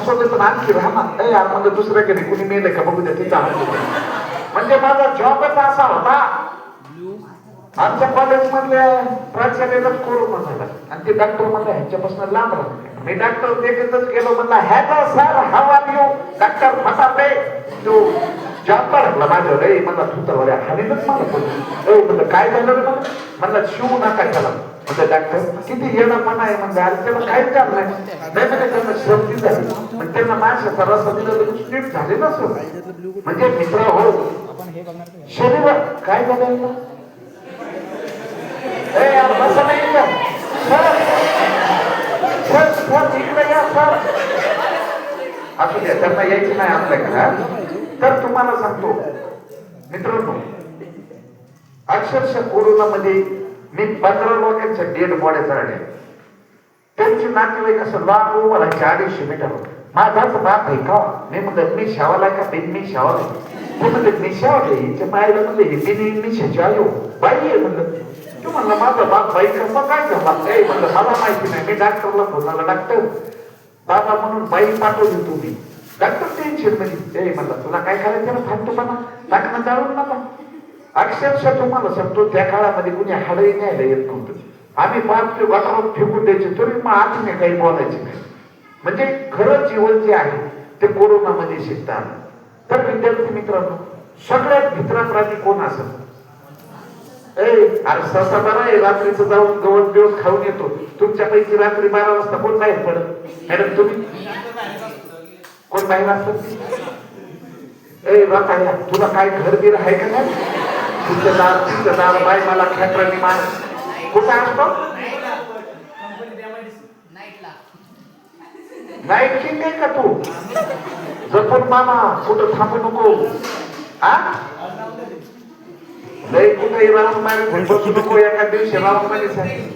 हसवलं तर आणखी राहा ना यार म्हणजे दुसऱ्याकडे कुणी मेलं का बघू द्या तिचा म्हणजे माझा जॉबच असा होता. आमच्या कॉलेज मधल्या प्राचार्यालाच कोरोना झाला आणि ते डॉक्टर म्हणला ह्याच्यापासून लांब राहा. मी डॉक्टर देखतच गेलो म्हणला hello sir how are you doctor फटाफे तो जॉब लागला माझ्यावर रे मला थुतरवाल्या हानीनच मला बोलतो म्हणलं काय झालं रे म्हणलं शिवू नका त्याला म्हणलं डॉक्टर किती येणं पण आहे म्हणजे अरे त्याला काहीच झालं नाही नाही म्हणजे त्यांना श्रमती झाली पण त्यांना माशाचा रस्ता दिला तर नीट झाले नसतो म्हणजे मित्र हो शरीर काय झालं यार बस नाही सर सर इकडे या सर असू द्या त्यांना यायची नाही आपल्याकडे. तर तुम्हाला सांगतो मित्रांनो अक्षरशः कोरोनामध्ये मी 15 लोकांच्या डेड बॉड्या चालल्या. त्यांची नातेवाईक असं लांब उभं राहायचे 250 मीटर. माझाच बाप आहे का मी म्हणलं मी शावाला का बिन मी शावाला ते म्हणले मी शावले हिच्या मायला म्हणले हे बिन मी शाची बाई आहे म्हणलं तू म्हणला माझा बाप बाई कसा काय झाला म्हणलं मला माहिती नाही. मी डॉक्टरला फोन आला डॉक्टर बाबा म्हणून बाई पाठवली तुम्ही डॉक्टर टेन्शन मध्ये म्हणलं तुला काय करायचं ना फाटतोपणा टाकणं जाळून नका. अक्षरशः तुम्हाला सांगतो त्या काळामध्ये कुणी हाडही न्यायला येत नव्हतं. आम्ही बाप गटारात फेकून द्यायचे तरी मग आतून काही बोलायचे नाही. म्हणजे खरं जीवन जे आहे ते कोरोनामध्ये शिकता आलं. तर विद्यार्थी मित्रांनो सगळ्यात भित्राप्राणी कोण असत अरे ससा बरा आहे रात्रीचं जाऊन गवत बिवत खाऊन येतो. तुमच्यापैकी रात्री 12 वाजता कोण बाहेर पडत मॅडम तुम्ही कोण बाहेर असत रात्या तुला काय घर बीर आहे का नाही तुमचं दार बाई मला खेकरांनी मार कुठं असतो नाईट किंग आहे का तू जपून मामा कुठं थांबू नको हा लय कुठेही राहून मारे बसू नको एका दिवशी राहून मध्ये सांगितलं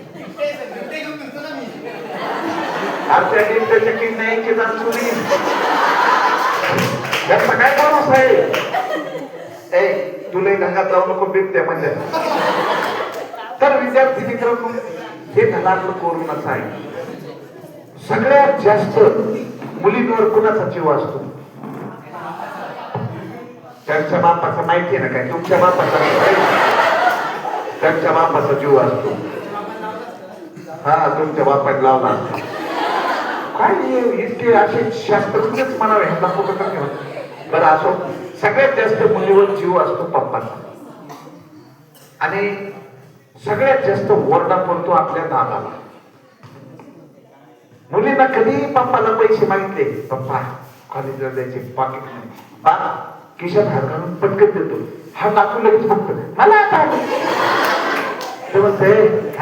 आमच्या टीमच्या किंग नाही की जाण सुनी त्याचा काय माणूस आहे तुला ढंगात जाऊ नको बिबट्या म्हणजे. तर विद्यार्थी मित्रांनो हे झालं आपलं कोरोनाचं आहे. सगळ्यात जास्त मुलींवर कुणाचा जीव असतो त्यांच्या बापाचा माहिती आहे ना काय तुमच्या बापाचा त्यांच्या बापाचा जीव असतो. हा तुमच्या बापाने लावला असतो काय इतके असे शास्त्रज्ञच म्हणावे ह्यांना कुठं तर ठेवा बरं असो. सगळ्यात जास्त मुलीवर जीव असतो पप्पाचा आणि सगळ्यात जास्त ओरडा पडतो आपल्या दादाला. मुलींना कधी पप्पाला पैसे मागितले पप्पा कॉलेजला द्यायचे पाकिट नाही खिशात हात घालून पटकन देतो हा टाकू लगेच बघतो मला आता ते म्हणते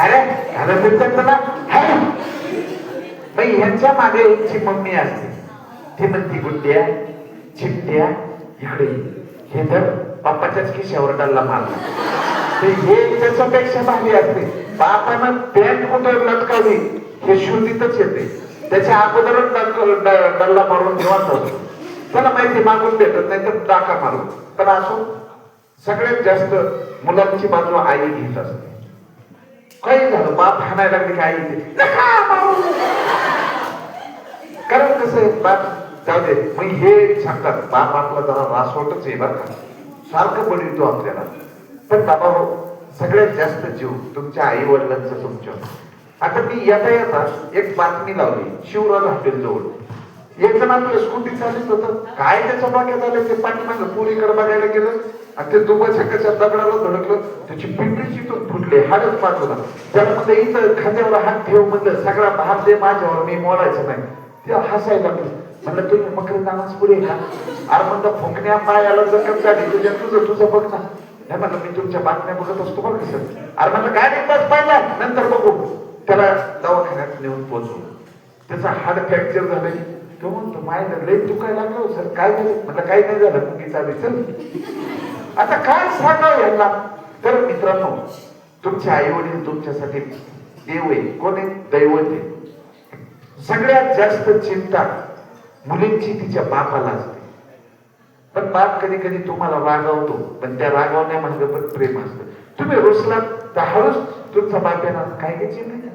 अरे घालत त्यांचं ना ह्यांच्या मागे एकची मम्मी असते ती म्हणती गुड्ड्या चिमट्या इकडे हे तर बाप्पाच्याच खिशावर डल्ला मारला ते हे त्याच्यापेक्षा भारी असते. बापानं पॅन्ट कुठं लटकावली हे शोधितच येते त्याच्या अगोदरच डल्ला मारून निवांत होतो. त्याला माहिती मागून भेटत नाही तर टाका मारून. पण असो सगळ्यात जास्त मुलांची बाजू आई घेत असते. काही झालं बाप हाणायला लागली की आई येते कारण कसं आहे बाप जाऊ दे मग हे सांगतात बाप आपला जरा रासवटच आहे बरं का सारखं बनवितो आपल्याला. पण बाबा हो सगळ्यात जास्त जीव तुमच्या आई वडिलांचं तुमच्या. आता मी येता एक बातमी लावली शिवराज हॉटेल जवळ एक जण आपलं स्कूटी चालत होतं काय त्याच्या डोक्यात आलं ते पाठीमागं पुरीकडे बघायला गेलं आणि ते दुबाच्या कशा दगडाला धडकलं त्याची पिंपरीची तो फुटले हाडच पाठवला. त्याला म्हणलं इथं खांद्यावर हात ठेव म्हणलं सगळा भार दे माझ्यावर मी मोडायचं नाही. ते हसायला लागलं म्हणलं तुम्ही मकर नामाज पुढे का अरे म्हणलं फुंकण्या पायाला जखम झाली तुझ्या तुझं बघ ना नाही म्हणलं मी तुमच्या बातम्या बघत असतो बघ सर अरे म्हणलं गाडी बस पाहिजे नंतर बघू. त्याला दवाखान्यात नेऊन पोहोचू त्याचा हाड फ्रॅक्चर झालं तो म्हणतो मायला लय दुखायला लागलो सर काय झालं म्हटलं काही नाही झालं मुंगी चालू चल आता काय सांगावं यांना. तर मित्रांनो तुमचे आई वडील तुमच्यासाठी देव आहे कोण आहे दैवत आहे. सगळ्यात जास्त चिंता मुलींची तिच्या बापाला असते. पण बाप कधी कधी तुम्हाला रागावतो पण त्या रागावण्यामागे पण प्रेम असतं. तुम्ही रुसलात तर हळूच तुमचा बाप येणार काय काय चिंता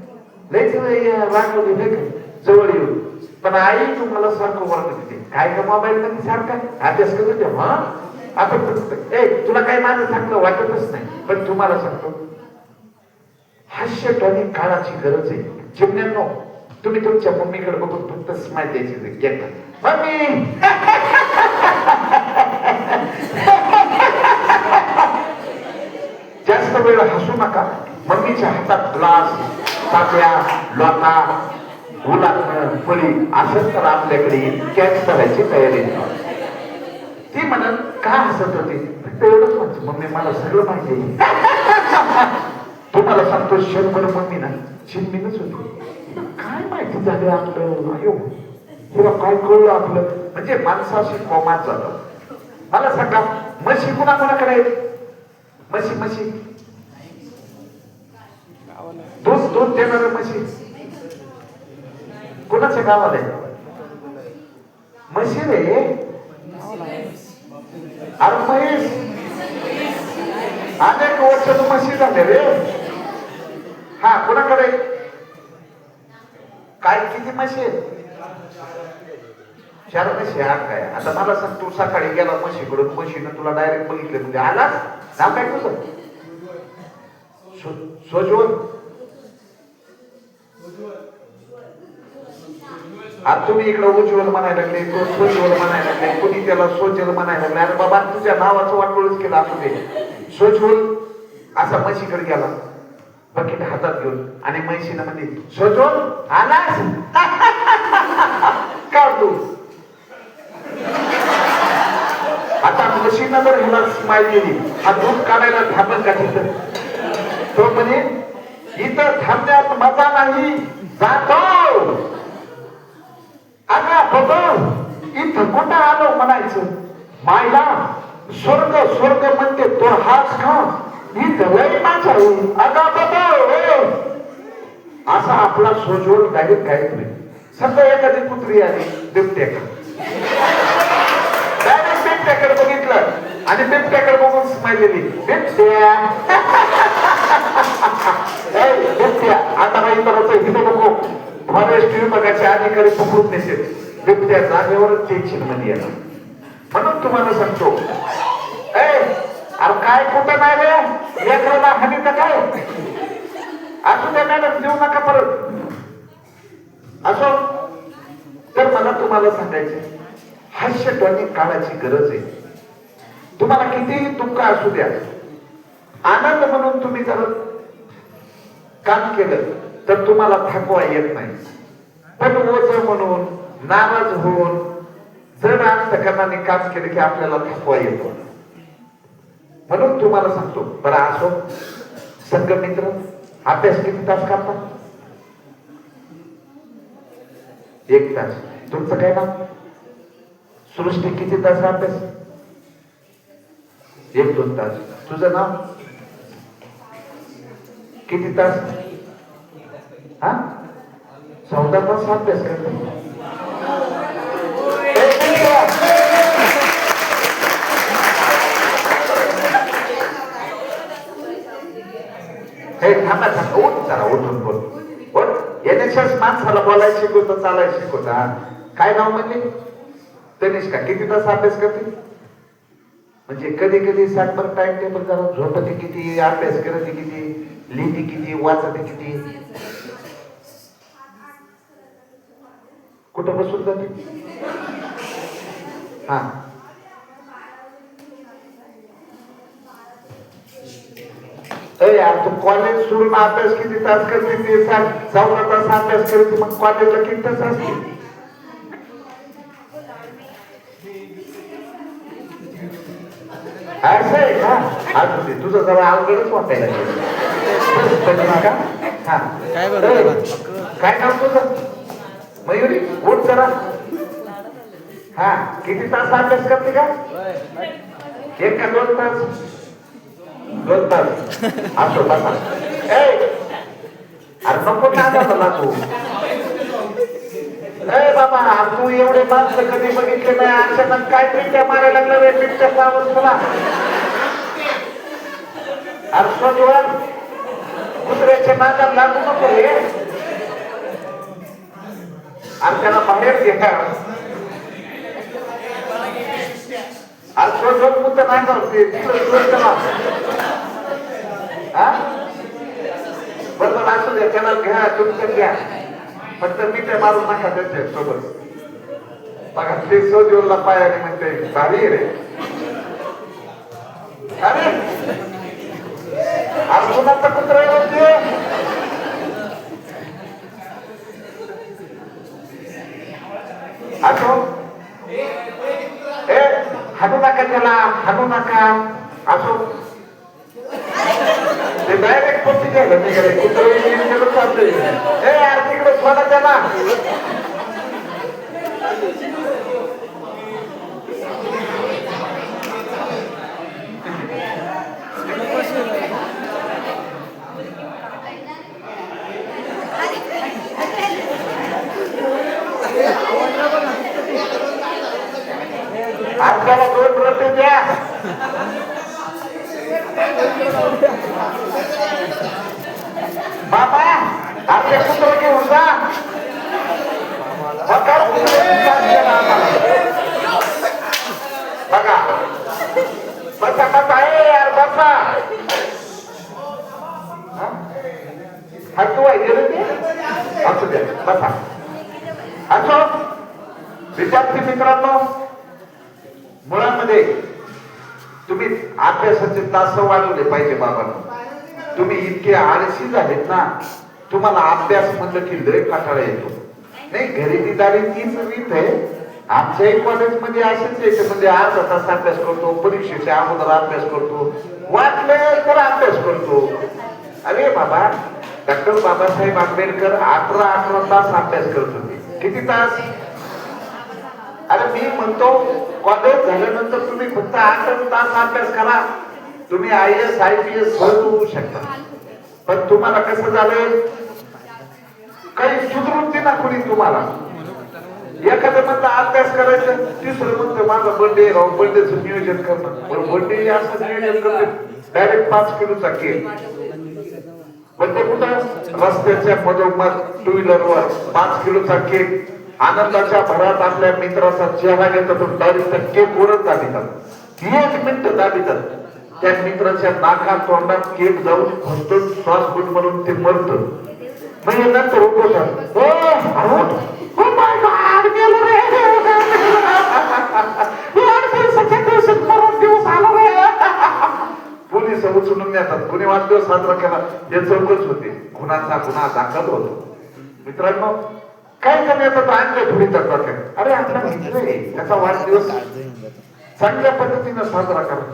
लयच रागवली नाही का जवळ येऊन पण आई तुम्हाला सारखं वर्ग देते, काय का मोबाईल मध्ये सारखा अभ्यास करत होते. हा आपण तुला काय माझं चांगलं वाटतच नाही. पण तुम्हाला सांगतो, हास्य टॉनिक काळाची गरज आहे. चिमण्यांनो, तुम्ही तुमच्या मम्मीकडे बघून फक्त स्माइल द्यायची, मम्मी. जास्त वेळ हसू नका. मम्मीच्या हातात ग्लास, तात्या, लोटा, गुलाब, फळी असं तर आपल्याकडे कॅच करायची तयारी. ती म्हणत का हसत होती, फक्त एवढंच म्हणतो, मम्मी मला सगळं माहिती आहे. तुम्हाला सांगतो, शंभर मम्मी ना चिमणीच होती. काय माहिती झालं आपलं, अयो तुला काय कळलं आपलं. म्हणजे माणसाशी कोमात जातात. मला सांगा, म्हशी कुणाकडे आहेत? म्हशी दूध देणार म्हशी कुणाच्या गावाला आहे? म्हशी रे, अरे म्हैस. अनेक वर्ष तू म्हशी झाले रे. हा, कुणाकडे काय, किती म्हशी आहेत? 4 म्हशी. हा काय, आता मला सांग, तू सकाळी गेला म्हशीकडून, म्हशीनं तुला डायरेक्ट बघितलं म्हणजे आलाच नाव काय तुझं? सोजवळ. आता तुम्ही इकडे उज्ज्वल म्हणायला लागले, तो सोजवळ म्हणायला लागले, कोणी त्याला सोजल म्हणायला लागले. अरे बाबा, तुझ्या नावाचं वाटोळच केलं असू दे. सोजवळ असा म्हशीकडे गेला बकेट हातात घेऊन, आणि म्हशीनं म्हणजे सोजवळ आलास का तू? आता म्हशीनं जर ह्याला स्माईल दिली, हा दूध काढायला थांबल का तिथं? तो म्हणे इथं थांबण्यात मजा नाही, जातो. अगा बघ इथं कुठं आलो म्हणायचं. मायला स्वर्ग स्वर्ग म्हणते तो हाच का? इथं लय माझा होईल. अगा बघ असा आपला सोजवळ डायरेक्ट गायब होईल. समजा एखादी कुत्री आली बिबट्याकडे, डायरेक्ट बिबट्याकडे बघितलं आणि बिबट्याकडे बघून स्माईल दिली. बिबट्या बिबट्या आता नाही तर इथं नको. फॉरेस्ट विभागाचे अधिकारी पकडून नेसेल. बिबट्या जागेवरच टेन्शन मध्ये येणार. म्हणून तुम्हाला सांगतो, अरे काय कुठं नाही रे, लेकराला हानी तर काय असू द्या मॅडम, देऊ नका परत असो. तर मला तुम्हाला सांगायचं, हास्य टॉनिक काळाची गरज आहे. तुम्हाला कितीही दुःख असू द्या, आनंद म्हणून तुम्ही जर काम केलं तर तुम्हाला थकवा येत नाही. पण ओझ म्हणून, नाराज होऊन जर अंतकरणाने काम केलं की आपल्याला थकवा येतो. म्हणून तुम्हाला सांगतो, बरं असो संघ मित्र, अभ्यास किती तास करतात? 1 तास. तुमचं काय नाव? सृष्टी, किती तास अभ्यास? 1-2 तास. तुझं नाव? किती तास? हा, 14 तास अभ्यास करते. थांबा थांबा, उठ जरा, उठून बोल. NSS माणसाला बोलायला शिकवतं, चालायला शिकवतं. काय नाव म्हणले? तनिष्का. किती तास अभ्यास करते? म्हणजे कधी कधी सातभर टाइम टेबल जरा, झोपते किती, अभ्यास करते किती, लिहिते किती, वाचते किती, कुठं बसून जाते? हा, यार तू कॉलेज सोडून अभ्यास किती तास करते ते सांग. 14 तास अभ्यास करते, मग कॉलेजला किती तास असते? असं आहे का? आज तुझं जरा अवघडच वाटायला का? हा, काय नाव तुझं? मयुरी. उठ जरा. हा, किती तास अभ्यास करते का? 1 का 2 तास? 2 तास. असो बसा. अरे नको ना तू. बाबा, तू एवढे माणसं कधी बघितले नाही. अचानक काय पिट्या मारायला लागला रे, पिट्या लावून तुला. अरे सोजवळ, कुत्र्याच्या नादात लागू नको रे. आणि त्याला बाहेर घ्या. आज शोध मुद्दा नाही जाऊ बरोबर असू द्या, त्याला घ्या तुमचं घ्या, फक्त मी ते मारू नका त्याच्या सोबत. बघा ते सोजूला पायाने म्हणते भारी रे. अरे आज कुणाचा कुत्रा येते असो. ए हाणू नका त्याला, हाणू नका. असो ते डायरेक्ट कोणती गेलं निघाले कुत्र चालते. ए यार तिकडे सोडा त्याला. आपल्याला 2 रोटी द्या. बाबा आपले कुत्र घेऊन जा. बघा बसा बसा यार बसा. हटू आहे गेलं ते असू द्या बसा. असो विद्यार्थी मित्रांनो, मुळामध्ये तुम्ही अभ्यासाचे तास वाढवले पाहिजे. बाबांनो तुम्ही इतके आळशी झालेत ना, तुम्हाला अभ्यास म्हणलं की लय कंटाळा येतो. नाही घरी दारी तीच रीत आहे. आमच्याही कॉलेजमध्ये असेच यायचं, म्हणजे अर्धा तास अभ्यास करतो, परीक्षेच्या अगोदर अभ्यास करतो, वाटलं तर अभ्यास करतो. अरे बाबा डॉक्टर बाबासाहेब आंबेडकर 18 तास अभ्यास करत होते. किती तास? अरे मी म्हणतो कॉलेज झाल्यानंतर तुम्ही फक्त 8 तास अभ्यास करा, तुम्ही IAS IPS सहज होऊ शकता. पण तुम्हाला कसं झालंय, काही सुधरून ना कोणी तुम्हाला. एखादं म्हणलं अभ्यास करायचं, तिसरं म्हणतं माझा बर्थडे राहून बर्थडेचं नियोजन करणं. बर्थडे असं नियोजन करते डायरेक्ट 5 किलोचा केक. पण ते कुठं रस्त्याच्या मधोमध 2 व्हीलरवर 5 किलोचा केक. आनंदाच्या भरात आपल्या मित्राचा चेहरा घेतात, डायरेक्ट केक वरच दाबितात. 1 मिनिट दाबितात. त्या मित्राच्या नाका तोंडात केक जाऊन फसतो, श्वास गुट म्हणून ते मरत. म्हणजे नंतर उठवतात, पोलीस उचलून नेतात. कुणी वाढदिवस साजरा केला हे चौकच होते, गुन्हा दाखल होतो. मित्रांनो काय करण्यात आणलं थोडी तक्रार. अरे आपला मित्र आहे, त्याचा वाढदिवस चांगल्या पद्धतीने साजरा करा.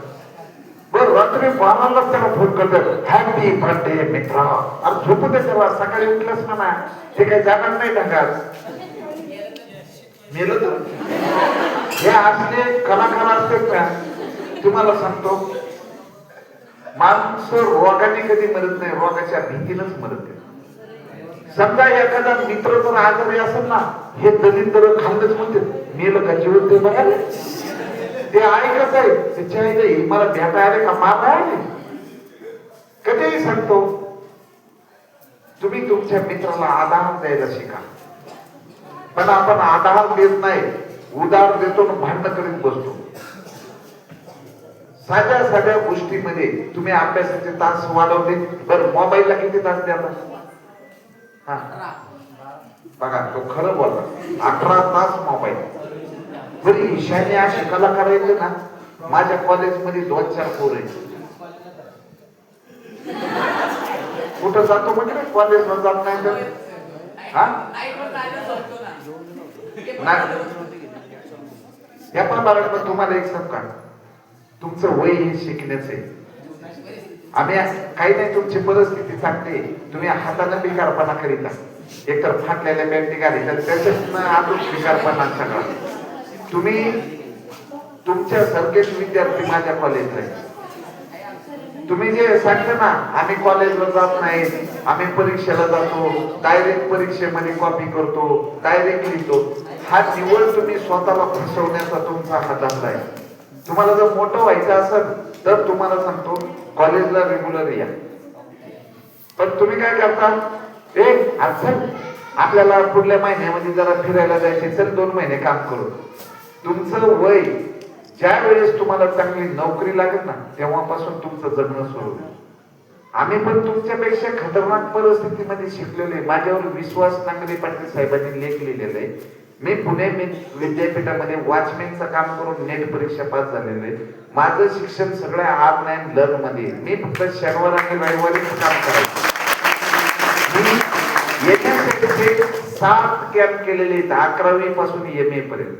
बरं रात्री 12ला त्याला फोन करतात, हॅपी बर्थडे मित्रा. अरे झोपू दे तेव्हा, सकाळी उठलंच म्हणा, ते काही जाणार नाही ढंगात. मेलं तर हे असले कलाकार असते का? तुम्हाला सांगतो माणसं रोगाने कधी मरत नाही, रोगाच्या भीतीनच मरत नाही. समजा एखादा मित्र जर आजारी असेल ना, हे दलिंदर खाल्लंच म्हणते मेलं का जिवंत बघा. ते ऐकत आहे त्याच्या आईला मला भेटा आले का मार आहे. कधीही सांगतो तुम्ही तुमच्या मित्राला आधार द्यायला शिका. पण आपण आधार देत नाही, उधार देतो आणि भांडण करीत बसतो. साध्या गोष्टीमध्ये तुम्ही अभ्यासाचे तास वाढवले. बरं मोबाईलला किती तास द्या? बघा तो खरं बोलला, 18 तास मोबाईल. बरी ईशान्य अशी कला करायचं ना. माझ्या कॉलेजमध्ये 2-4 पोर आहेत. कुठं जातो म्हणजे कॉलेजला जात नाही तर या पण बाळांना तुम्हाला एक सांग का, तुमचं वय हे शिकण्याचं आहे. आम्ही काही नाही, तुमची परिस्थिती सांगते. तुम्ही हाताने बिकारपणा करीता, एकतर फाटलेल्या बॅटरी घाली तर त्याच्यात आतून बिकारपणा सगळा. तुम्ही तुमच्या सारखेच विद्यार्थी माझ्या कॉलेजला आहे. तुम्ही जे सांगता ना आम्ही कॉलेजला जात नाही, आम्ही परीक्षेला जातो, डायरेक्ट परीक्षेमध्ये कॉपी करतो, डायरेक्ट लिहितो, हा निवड तुम्ही स्वतःला फसवण्याचा तुमचा हा धंदा आहे. तुम्हाला जर मोठं व्हायचं असेल तर तुम्हाला सांगतो कॉलेजला रेग्युलर या. पण तुम्ही काय करता, आपल्याला पुढल्या महिन्यामध्ये जरा फिरायला जायचे, चल 2 महिने काम करू. तुमचं वय ज्या वेळेस तुम्हाला चांगली नोकरी लागेल ना तेव्हापासून तुमचं जगणं सुरू होईल. आम्ही पण तुमच्यापेक्षा खतरनाक परिस्थितीमध्ये शिकलेले. माझ्यावर विश्वास नांगरे पाटील साहेबांनी लेख लिहिलेला आहे. मी पुणे विद्यापीठामध्ये वॉचमॅनचं काम करून नेट परीक्षा पास झालेलं आहे. माझं शिक्षण सगळं ऑनलाईन लर्न मध्ये. मी फक्त शनिवार आणि रविवारीच काम करायचं. मी याच्यासाठी 7 कॅम्प केलेले आहेत, 11वी पासून MA पर्यंत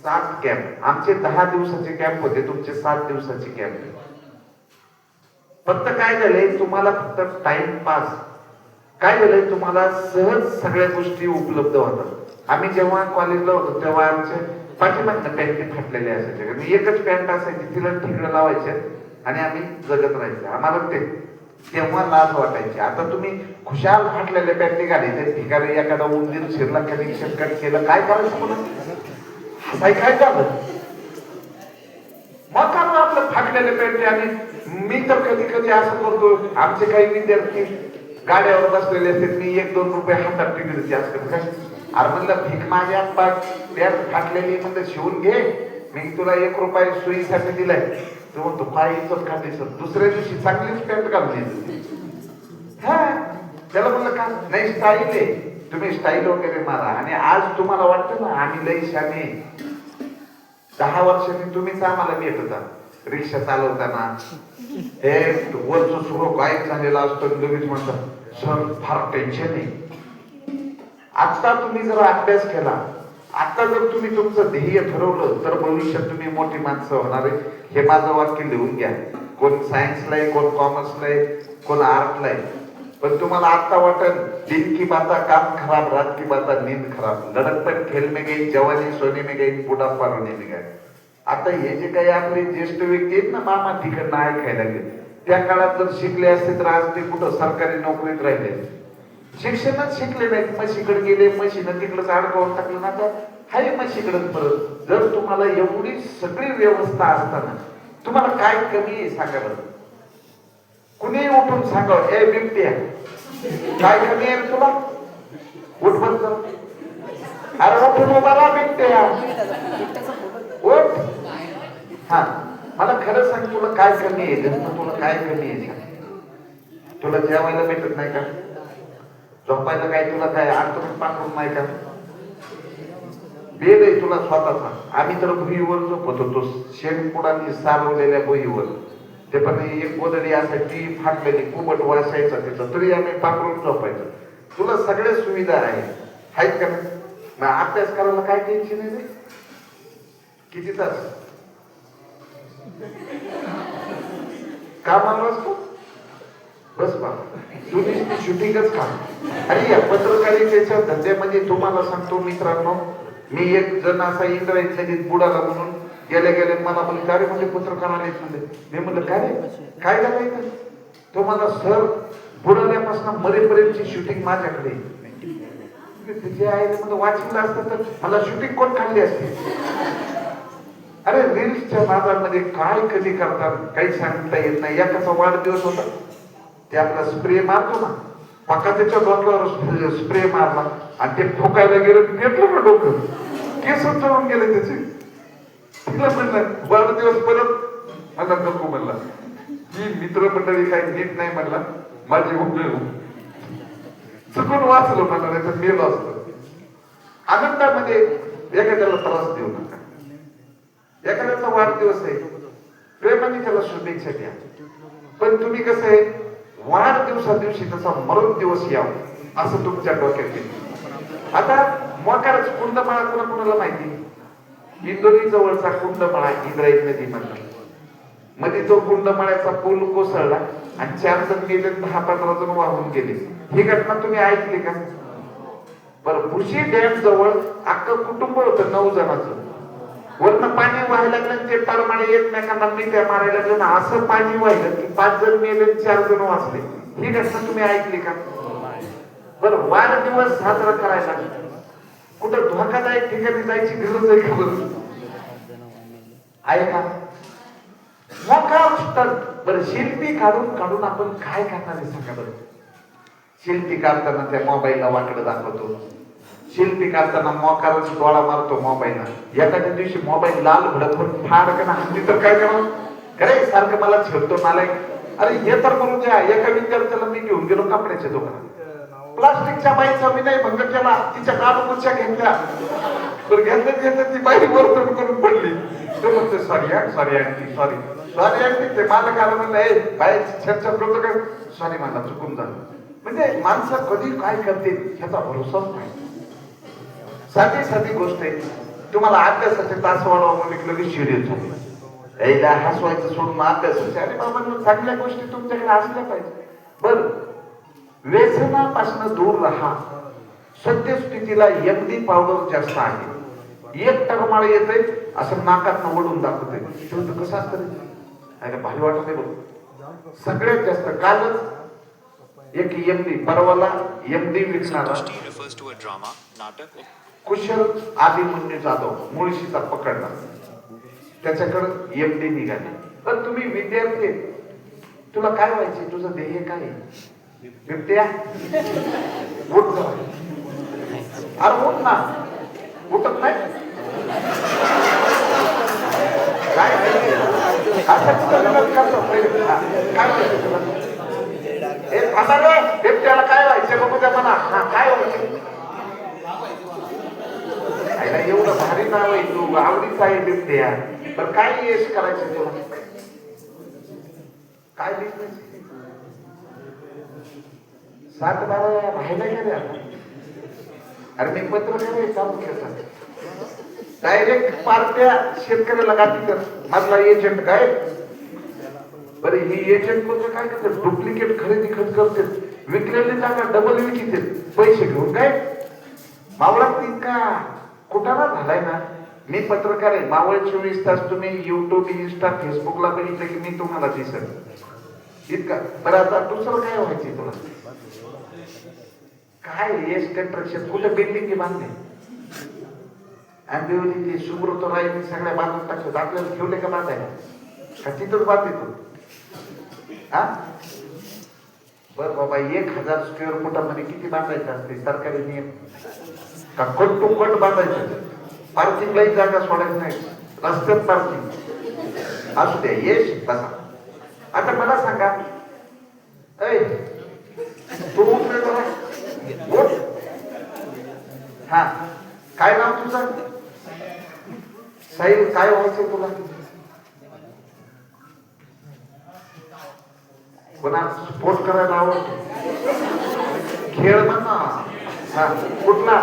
7 कॅम्प. आमचे 10 दिवसाचे कॅम्प होते, तुमचे 7 दिवसाचे कॅम्प. फक्त काय झालंय, तुम्हाला फक्त टाइमपास काय झालंय, तुम्हाला सहज सगळ्या गोष्टी उपलब्ध होतात. आम्ही जेव्हा कॉलेजला होतो तेव्हा आमचे पाठीमागनं पॅन्टी फाटलेले असायचे. मी एकच पॅन्ट असायची, तिला ठिगडं लावायचे आणि आम्ही जगत राहायचं. आम्हाला तेव्हा लाज वाटायची. आता तुम्ही खुशाल फाटलेले पॅन्टी घालायचे, ठिकाणी एखादा उंदीर शिरला कनेक्शन कट केलं, काय करायचं पुन्हा काय झालं मग का आपलं फाटलेले पॅन्टी. आणि मी तर कधी कधी असं करतो, आमचे काही विद्यार्थी गाड्यावर बसलेले असते, मी 1-2 रुपये हातात टिकटचे असते. काय अरे म्हणलं भीक माझ्या पॅन्ट फाटलेली, म्हणलं शिवून घे, मी तुला 1 रुपया सुईसाठी दिलाय. तो म्हणतो काय इज्जत खाते सर, दुसऱ्या दिवशी चांगलीच पॅन्ट घालून येते. हा त्याला म्हणलं का नाही, स्टाईल आहे, तुम्ही स्टाईल वगैरे मारा. आणि आज तुम्हाला वाटतं ना आम्ही लई शाने. 10 वर्षांनी तुम्हीच आम्हाला भेट होता रिक्षा चालवताना. हे वरचं सुरू गायब झालेला असतो, लगेच म्हणतात सर फार टेन्शन आहे. आता तुम्ही जर अभ्यास केला, आता जर तुम्ही तुमचं ध्येय ठरवलं तर भविष्यात तुम्ही मोठी माणसं होणार आहे. हे माझं वाक्य लिहून घ्या. कोण सायन्सला आहे, कोण कॉमर्सला आहे, कोण आर्टला आहे. पण तुम्हाला आता वाटल दिन की बाता काम खराब, रात की बाता नींद खराब, लड़कपन खेल में गई, जवानी सोने में गई, बुढ़ापा रोने में गया. आता हे जे काही आपले ज्येष्ठ व्यक्ती आहेत ना, मामा तिकडनं ऐकायला गेले, त्या काळात जर शिकले असते तर आज ते कुठं सरकारी नोकरीत राहिले. शिक्षणच शिकले नाहीत, म्हशीकडे गेले, म्हशीनं तिकडंच अडकवून टाकलं ना, तर हाय म्हशीकडंच परत. जर तुम्हाला एवढी सगळी व्यवस्था असताना तुम्हाला काय कमी आहे सांगा बरं. कुणी उठून सांगावं, ए बिबट्या काय कमी आहे तुला, उठ बंद कर. अरे उठून उभा राहा बिबट्या, उठ. हा मला खरं सांग, तुला काय कमी आहे, तुला काय कमी आहे? तुला जेवायला भेटत नाही का? झोपायला काय तुला काय अंतरून पाठवून नाही का? बेड आहे तुला स्वतःचा. आम्ही तर भुईवर झोपत होतो, शेणकुडांनी सारवलेल्या भुईवर. ते पण एक गोदडी असायची फाटलेली, कुबट वासायचा तिथं, तरी आम्ही पाकडून झोपायचं. तुला सगळ्या सुविधा आहेत का नाही? अभ्यास करायला काय टेन्शन आहे रे? किती तास कामाला असतो? बस बाबा तू नुसती शूटिंगच का? अरे या पत्रकारितेच्या धंद्यामध्ये तुम्हाला सांगतो मित्रांनो, मी एक जण असा इंद्रायत नदीत बुडाला म्हणून गेले मला म्हणले, अरे म्हणजे पत्रकार आले म्हणले. मी म्हणलं काय रे, काय झालं? तो मला सर बुडाल्यापासून मरेपर्यंतची शूटिंग माझ्याकडे. तिथे आहे म्हणलं, वाचलं असतं तर मला शूटिंग कोण काढली असते? अरे रील्सच्या नादामध्ये काय कधी करतात काही सांगता येत नाही. एकाचा वाढदिवस होता, ते आपला स्प्रे मारतो ना, पक्का त्याच्या डोक्यावर स्प्रे मारला आणि ते ठोकायला गेलं, घेतलं ना डोकं, केस चढून गेले त्याचे. तिला म्हणलं वाढदिवस परत, मला नको म्हणला. ही मित्रमंडळी काही नीट नाही म्हणला, माझी चुकून वाचलो म्हणला, नाही तर मेलो असतो. आनंदामध्ये एखाद्याला त्रास देऊ नका. एखाद्याचा वाढदिवस आहे, प्रेमाने त्याला शुभेच्छा द्या. पण तुम्ही कसं आहे, वाढदिवसा दिवशी तसा मरण दिवस यावं असं तुमच्या डोक्यात येईल. आता मोकारच कुंडमाळा कोणाला माहिती? इंदोरी जवळचा कुंडमाळा, इंद्रायत नदी म्हणतात. मध्ये तो कुंडमाळ्याचा पूल कोसळला आणि 4 जण गेले, 10-15 जण वाहून गेले. ही घटना तुम्ही ऐकली का? बरं, भुशी डॅम जवळ अख्खं कुटुंब होतं 9 जणांचं. वरनं पाणी व्हायला लागलं, ते तरमाळे एकमेकांना मिठ्या मारायला लागलं, असं पाणी व्हायलं की 5 जण मेले, 4 जण वाचले. ही घटना तुम्ही ऐकली का? बरं, वाढदिवस साजरा करायला कुठं धोकादायक ठिकाणी जायची गरज आहे का? बरं आहे का? बरं, शिल्पी काढून आपण काय करणार आहे सांगा बरं? शिल्पी काढताना त्या मोबाईलला वाकडं दाखवतो, शिल्पी काढताना मोकाराचा डोळा मारतो मोबाईलला, एखाद्या दिवशी मोबाईल लाल भडक होऊन फार का ना हल्ली तर काय करावं, खरे सारखं मला छेडतो मला. अरे हे तर करू द्या. एका विद्यार्थ्याला मी घेऊन गेलो कपड्याच्या दुकानात, प्लास्टिकच्या बाईचा विनय भंग केला, तिच्या कानकुच्या घेतल्या, तर घेतलं ती बाई वरतून करून पडली. तो म्हणते सॉरी आंटी सॉरी आंटी. ते मालक आलं म्हणलं बाईची चर्चा करतो काय, सॉरी मला चुकून झालं. म्हणजे माणसं कधी काय करते ह्याचा भरोसाच नाही. साधी गोष्ट आहे. तुम्हाला अभ्यासाचे तास वाढवा म्हणून लगेच शिडियल झाली, याला हसवायचं सोडून अभ्यासाचे. अरे बाबा चांगल्या गोष्टी तुमच्याकडे असल्या पाहिजे. बर, व्यसनापासून दूर राहा. सद्यस्थितीला एमडी पावडर जास्त आहे. एक टरमाळ येते असं नाकात वळून दाखवते, कसं असतं अरे भारी वाटत बघ. सगळ्यात जास्त कालच एक एमडी परवाला एमडी विकणारा कुशल अभिमन्यू जाधव मुळशीचा पकडला, त्याच्याकडे एमडी निघाले. पण तुम्ही विद्यार्थी, तुला काय व्हायचे, तुझं ध्येय काय, बिबट्या उठ जा. अरे उठ ना, उठत नाही काय बिबट्याला काय व्हायचं बघू द्या म्हणा. हा काय व्हायचं, एवढं भारी नाव आहे, तू आवडीचा आहे बिबट्या, पण काय यश करायचं तुला, काय बिझनेस, 7-12 राहायला गेले आता. अरे मी पत्रकार आहे, चालू खेळतात डायरेक्ट पार्ट्या शेतकऱ्याला गाठी कर. मधला एजंट काय, बरे ही एजंट म्हणजे काय करतात, डुप्लिकेट खरेदी खत करते, विकलेली जागा डबल विकते पैसे घेऊन. काय मावळा इतका कुठाना झालाय ना. मी पत्रकार आहे, मावळ 24 तास तुम्ही युट्यूब इंस्टा फेसबुकला बघितलं की मी तुम्हाला दिसत इतका. बरं आता दुसरं काय व्हायचे तुला, काय यश कंस्ट्रक्शन, कुठे बिल्डिंग बांधले, आंबिवली ते सुब्रत रायनी सगळ्या बांधून टाकतात, आपल्याला ठेवले का बांधायला, का तिथंच बांधते तू. हा बर बाबा, 1000 स्क्वेअर फुटामध्ये किती बांधायचं असते सरकारी नियम, का कट टू कट बांधायचं, पार्किंगलाही जागा सोडायची नाही, रस्त्यात पार्किंग असू द्या. यश बसा. आता मला सांगा, ऐ तू उठले जरा, उठ. हा काय नाव तुझं, साहेब काय व्हायचं तुला, कोणा स्पोर्ट करायला आवडतो, खेळ म्हणा. हा कुठला,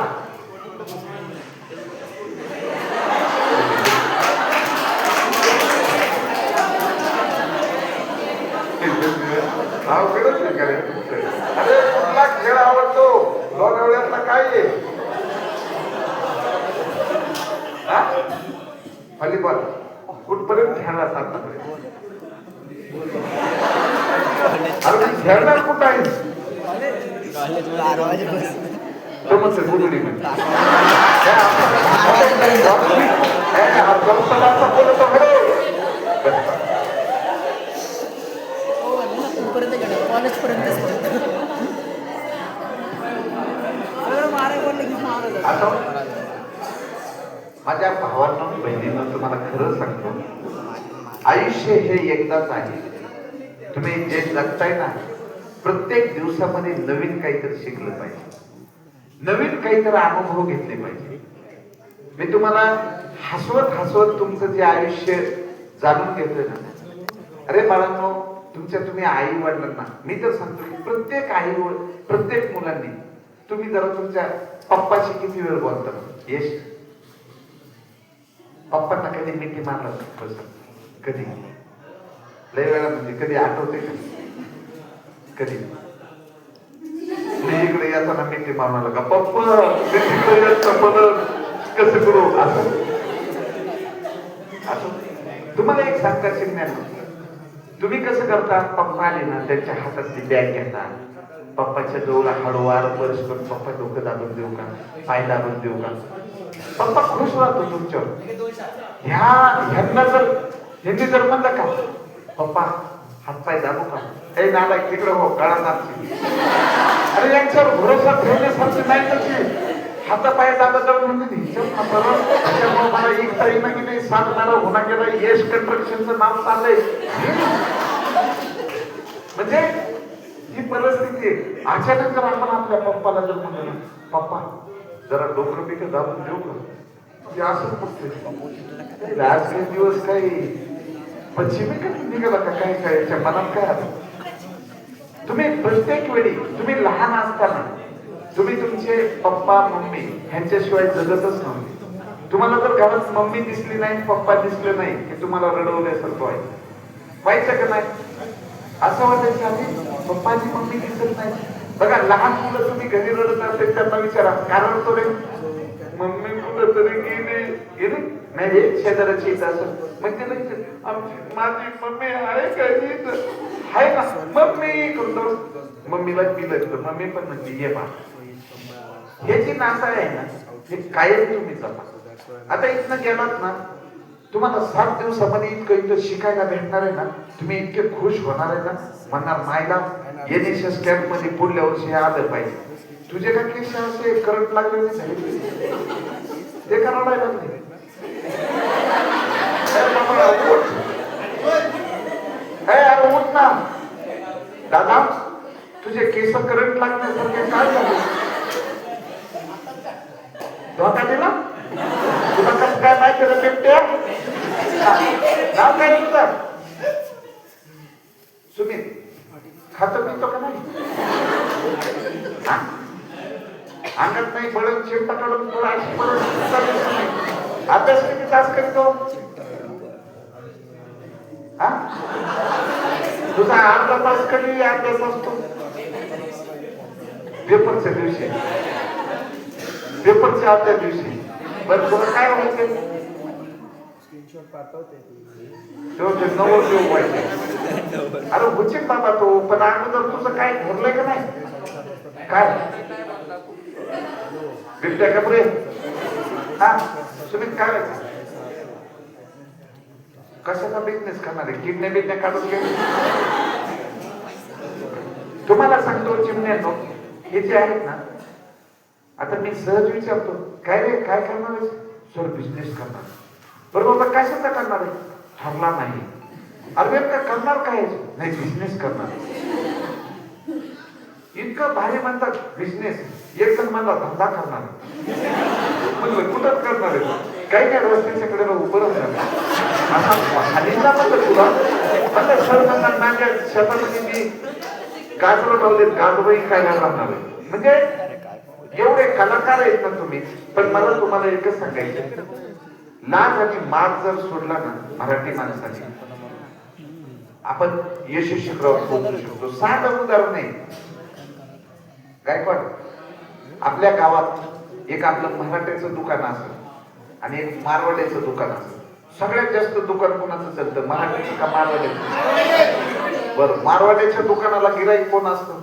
अरे कुठला खेळ आवडतो, लोणावळ्यातला काय आहे, व्हॉलीबॉल कुठपर्यंत खेळला आतापर्यंत, अरे खेळणार कुठं आहे, समजते बुरुडी मध्ये माझ्या भावांना बहिणींना तुम्हाला खरं सांगतो, आयुष्य हे एकदाच आहे. तुम्ही जे जगताय ना, प्रत्येक दिवसामध्ये नवीन काहीतरी शिकलं पाहिजे, नवीन काहीतरी अनुभव घेतले पाहिजे. मी तुम्हाला हसवत तुमचं जे आयुष्य जाणून घेतलं ना. अरे बाळांनो, तुम्ही आई वडिलांना मी तर सांगतो की प्रत्येक प्रत्येक मुलांनी तुम्ही जरा तुमच्या पप्पाशी किती वेळ बोलता. यश पप्पांना कधी मिठी मारला, कधी लय वेळा, म्हणजे कधी आठवते का, कधी इकडे येताना मिठी मारणार का, पप्पा कसं करू असं. तुम्हाला एक सांगता शिकण्यात, तुम्ही कसं करता, पप्पा आले ना त्यांच्या हातातली बॅग घेता, पप्पाच्या डोळा हळूवार बरस करून, पप्पा डोकं दाबून देऊ का, पाय दाबून देऊ का, पप्पा खुश राहतो तुमच्यावर. ह्यांनी जर म्हणलं का, पप्पा हातपाय दाबू का, हे नाला तिकडे हो गळा दाबची, अरे यांच्यावर भरोसा ठेवण्यासारखं नाही. हातापाय दाबत म्हणजे त्याच्यामुळे मला एक तारीख की नाही 7 मला होणार गेला यश कंस्ट्रक्शनचं नाव चाललंय म्हणजे ही परिस्थिती आहे. अचानक जर आपण आपल्या पप्पाला जर म्हणलं ना पप्पा जरा डोकं पिकं दाबून देऊ का ते असं फक्त आज काही दिवस काही पश्चिमी का निघाला का काही काय याच्या मनात काय आलं. तुम्ही प्रत्येक वेळी तुम्ही लहान असताना तुम्ही तुमचे पप्पा मम्मी ह्यांच्याशिवाय जगतच नव्हते. तुम्हाला जर घरात मम्मी दिसली नाही पप्पा दिसले नाही की तुम्हाला रडवल्यासारखं व्हायचं का नाही. असं वाटायचं आधी पप्पाची मम्मी दिसत नाही. बघा लहान मुलं तुम्ही घरी रडत असेल त्यांना विचारा कारण तो रे मम्मी कुठं तरी गेली नाही रे शेजाराची येत असं मग त्याला माझी मम्मी आहे का आहे ना मम्मी करतो मम्मीला पिलं मम्मी पण म्हणते ये बा हे जी नासा आहे ना हे कायम तुम्ही जपा. आता इथनं गेलात ना तुम्हाला 7 दिवसामध्ये इतकं इथं शिकायला भेटणार आहे ना तुम्ही इतके खुश होणार आहे ना म्हणणार मायला NSS कॅम्प मध्ये पुढल्या वर्षी हे आलं पाहिजे. तुझे का केस असे करंट लागले नाही ते करायला लागले उठ ना दादा तुझे केस करंट लागण्यासारखे काय झाले धोका दिला तुला कसं काय माहिती रे बिबट्या नाव काय तुझं सुमित खात पितो का नाही अंगात नाही बळण चिमटा काढून तुला अशी बळण अभ्यास किती तास करतो तुझा अर्धा तास कधी अभ्यास असतो पेपरच्या दिवशी पेपरच्या आदल्या दिवशी बरं तुला काय व्हायचं अरे हुचित बाबा तो पण अगोदर तुझं काय ठरलंय का नाही काय बिबट्या कपडे हा सुमित काय कशाचा बिझनेस करणार आहे किडने बिडने काढून घे. तुम्हाला सांगतो चिमण्यानो हे जे आहेत ना आता मी सहज विचारतो काय रे काय करणार आहे सर बिझनेस करणार बरोबर कशाचा करणार आहे ठरला नाही अरे का करणार काय नाही बिझनेस करणार इतकं भारी म्हणतात बिझनेस एक जण मला धंदा करणार म्हणलं कुठं करणार आहे काही काय रस्त्याच्या कडे उभं राहणार तुला म्हणलं सर म्हणतात माझ्या शेतामध्ये मी गाजरं लावलेत गाजरही खायला राहणार आहे म्हणजे एवढे कलाकार आहेत ना तुम्ही पण मला तुम्हाला एकच सांगायचं लाज आणि मार जर सोडला ना मराठी माणसाने आपण यशस्वी शिखरावर पोहोचू शकतो. साधं उदाहरण आहे गायकवाड आपल्या गावात एक आपलं मराठ्याचं दुकान असेल आणि एक मारवाड्याचं दुकान असेल सगळ्यात जास्त दुकान कोणाचं चालतं मराठ्याचं का मारवाड्याचं बरं मारवाड्याच्या दुकानाला गिराईक कोण असतं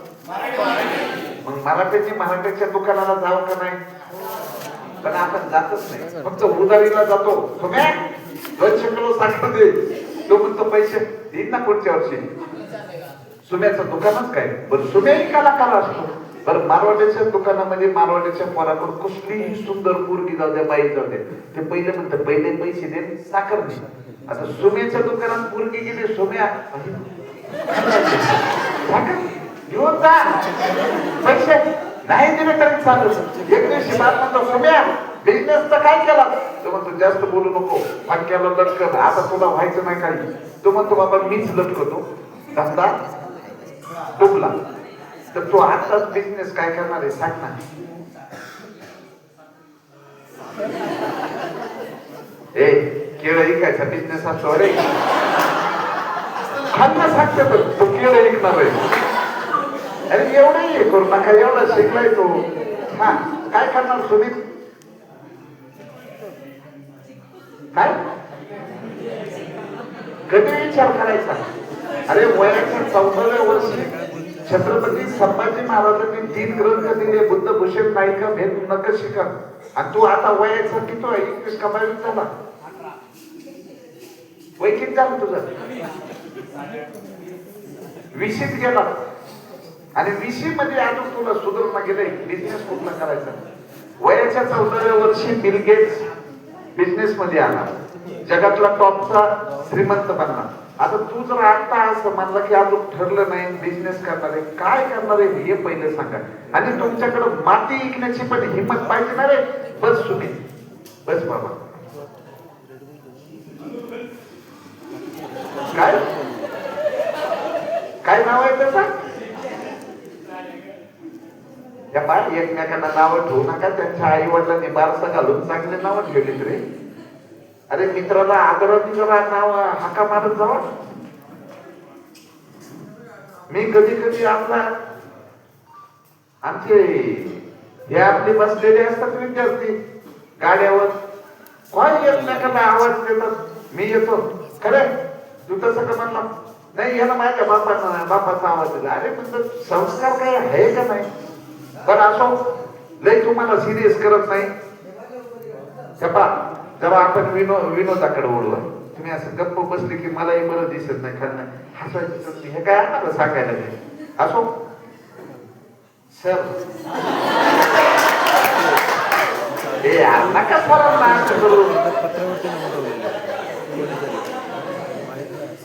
मग मराठ्याच्या दुकानाला जावं का नाही पण आपण जातच नाही फक्त उधारीला जातो तुम्ही 200 किलो साखर दे तो म्हणतो पैसे देईन ना पुढच्या वर्षी सुम्याचं दुकानच काय बरं सुम्याही कलाकार असतो बरं मारवाड्याच्या दुकानामध्ये मारवाड्याच्या पोराकडून कुठलीही सुंदर पोरगी जाऊ द्या बाई जाऊ द्या ते पहिले म्हणतात पहिले पैसे दे साखर दे. आता सुम्याच्या दुकानात पोरगी गेली सुम्या साखर घेऊन जा पैसे नाही दिले तरी चालत एक दिवशी बात म्हणतो सुम्या बिझनेसचा काय केला तो म्हणतो जास्त बोलू नको फाटक्याला लटकन आता तुला व्हायचं नाही काही तो म्हणतो बाबा मीच लटकतो धंदा डुबला तर तू आताच बिझनेस काय करणार आहे सांग ना ए केळं विकायचा बिझनेस असतो अरे खाल्ला सांगते पण तो केळं विकणार आहे अरे एवढंही हे करू नका एवढा शिकलाय तो हा काय करणार सुमित काय कधी विचार करायचा अरे वयाच्या 14व्या वर्षी छत्रपती संभाजी महाराजांनी 3 ग्रंथ दिले बुद्धभूषण नायिका भेद नक शिका आणि तू आता वयाचा किती 21 का 22 झाला वय किती झालं तुझं 20th गेला आणि 20 मध्ये अजून तुला सुधारणा गेले बिझनेस कुठला करायचा वयाच्या 14व्या वर्षी बिल गेट्स बिझनेस मध्ये आला, जगातला टॉपचा श्रीमंत बनला. आता तू जर आता असं म्हणलं की अजून ठरलं नाही बिझनेस करणार आहे, काय करणार आहे हे पहिले सांगा. आणि तुमच्याकडे माती विकण्याची पण हिंमत पाहिजे ना रे. बस तुम्ही बस बाबा. काय काय नाव आहे त्याचा? या बाळ एकमेकांना नावं ठेवू नका. त्यांच्या आई वडिलांनी बारसा घालून चांगले नावं ठेवलीत रे. अरे मित्राला आदराने जरा नाव हाका मारत जावा. मी कधी कधी आमचे हे आपले बसलेले असतात विद्यार्थी गाड्यावर, काय एकमेकाला आवाज देतात. मी येतो, खरे तू तसं का म्हणला नाही, याला माझ्या बापाचा आवाज दिला. अरे पण संस्कार काही आहे का नाही? पण असो, लय तुम्हाला सिरियस करत नाही. जेव्हा आपण विनोदाकडे ओढवा, तुम्ही असं गप्प बसले की मलाही बरं दिसत नाही, खरं नाही हसवायचं. हे काय आम्हाला सांगायला नाही. असो सर, हे नका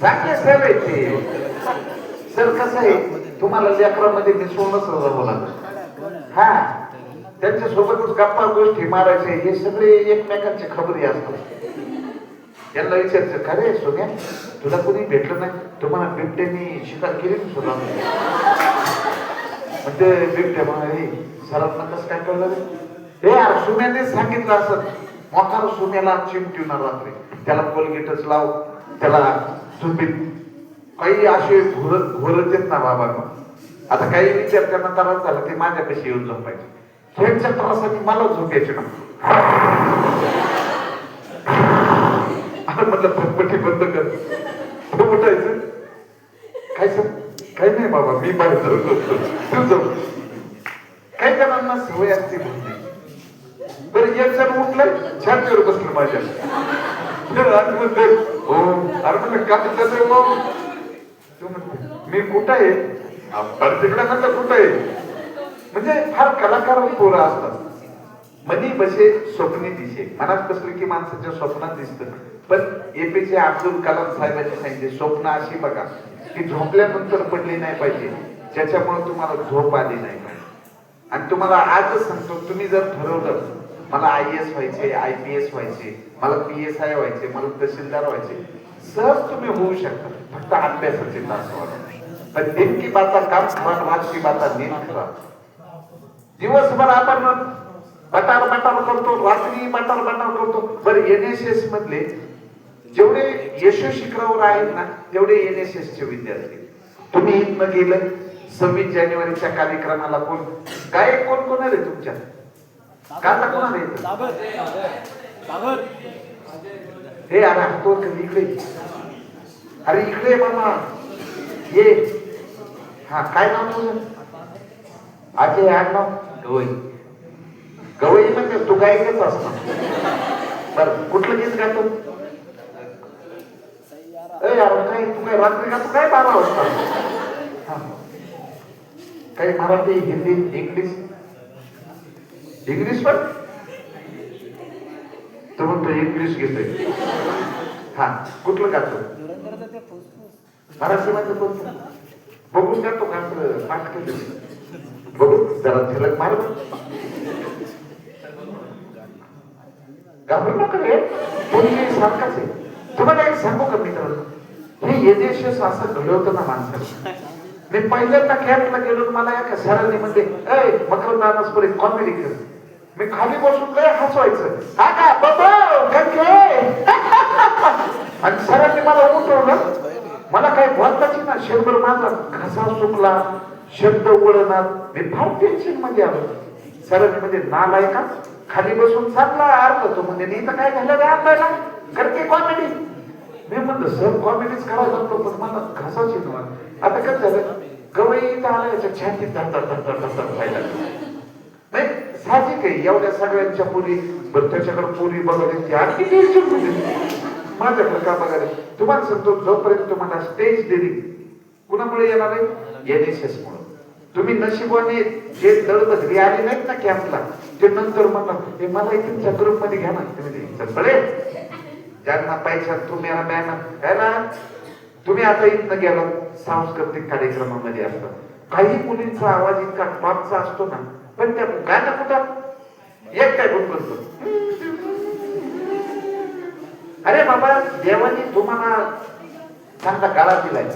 सांगे सर. सर कसं आहे, तुम्हाला लेकरामध्ये मिसळूनच बोला. हा, त्यांच्या सोबतच गप्पा गोष्टी मारायचे, हे सगळे एकमेकांचे खबरी असतात. त्यांना विचारायचं, खरे सोन्या तुला कोणी भेटलं नाही? तुम्हाला बिबट्यानी शिकार केली ना सुद्धा. म्हणजे बिबट्या म्हणाले सरांना कसं काय कळलं रे? हे यार सुम्याने सांगितलं असत. मोकार सुम्याला चिमटीवणार रात्री, त्याला कोलगेटच लाव, त्याला झोपीत काही असे घोरत येत ना बाबा. आता काही विद्यार्थ्यांना त्रास झाला ते माझ्यापाशी येऊन झोपायचे. खेळच्या त्रासाने मला झोपायचे ना. म्हटलं फटफटी बंद कर. उठायचं, काय सर काही नाही बाबा, मी बाहेर तू जाऊ. काही जणांना सवय असते म्हणते. बरं एक जण उठलंय, छातीवर बसलं माझ्या. हो अरे म्हणलं काय चाललंय मग? तू म्हणते मी कुठं आहे? तिकडे म्हणलं कुठं आहे? म्हणजे फार कलाकार पोरं असतात. मनी बसे स्वप्नी दिसे, मनात बसले की माणसाच्या स्वप्नात दिसतं. पण एपीजे अब्दुल कलाम साहेबांनी सांगितले, स्वप्न अशी बघा की झोपल्यानंतर पडली नाही पाहिजे, ज्याच्यामुळे तुम्हाला झोप आली नाही पाहिजे. आणि तुम्हाला आजच सांगतो, तुम्ही जर ठरवलं मला IAS व्हायचे, IPS व्हायचे, मला PSI व्हायचे, मला तहसीलदार व्हायचे, सहज तुम्ही होऊ शकता. फक्त अभ्यासाचे तास वाढवा. पण दिन की बाता काम खराब, रात की बाता नींद खराब. दिवसभर आपण बटार करतो, रात्री बटार करतो. बरं NSS मधले जेवढे यशस्वी शिखरावर आहेत ना, तेवढे NSS चे विद्यार्थी. तुम्ही इथनं गेलं 26 जानेवारीच्या कार्यक्रमाला कोण गायक कोण आहे तुमच्या? गाता कोण आहे? हे अरे तो इकडे, अरे इकडे मामा ये. हा काय नाव तुझं? अजय आडनाव गवई. गवई म्हणजे तू गायकच असतो. बरं कुठलं गीत गातो? काय तू काय रात्री गातो काय 12 वाजता? काही मराठी, हिंदी, इंग्लिश पण तो म्हणतो इंग्लिश घेतोय. हा कुठलं गातो? मराठी मध्ये कोणतं बघून गातो का? पाठ केलं बघू जरा झलक मार. घाबरू नका रे, कोणी सारखाच आहे. तुम्हाला एक सांगू का मित्रांनो, हे यशस्वी असं घडवतं ना माणसाला. मी पहिल्यांदा कॅम्पला गेलो, मला एका सरांनी म्हणजे मकरंद कॉमेडी कर. मी खाली बसून लय हसवायचं, आणि सरांनी मला उठवलं. मला काही बोलताच ना, शंभर माझा घसा सुकला, शब्द वळणार. मी फार टेन्शन मध्ये आलो. सरांनी म्हणजे नालाय का खाली बसून चांगला अर्थ तो म्हणजे नाही तर काय झालं रे आपल्याला करते कॉमेडी. मी म्हणतो सर कॉमेडीच करायला लागतो, पण मला घसाची नव्हा. आता काय झालं, गवई इथं आला, याच्या छातीत धर व्हायला नाही. साहजिक आहे, एवढ्या सगळ्यांच्या पुरी त्याच्याकडे पुरी बघायची आणखी टेन्शन म्हणजे माझ्याकडे का बघायला. तुम्हाला सांगतो, जोपर्यंत तुम्हाला स्टेज डेअरिंग कुणामुळे येणार आहे? NSS मुळे. तुम्ही नशिबाने जे दळबदली आले नाहीत ना कॅम्पला, ते नंतर म्हणणार ते मला तुमच्या ग्रुप मध्ये घ्या ना. तुम्ही ज्यांना पैसा तुम्ही आहे ना, तुम्ही आता इथनं गेला सांस्कृतिक कार्यक्रमामध्ये असतात, काही मुलींचा आवाज इतका टॉपचा असतो ना, पण त्या गाणं कुठं एक काय गुण करतो. अरे बाबा, देवाने तुम्हाला चांगला गाळा दिलाय.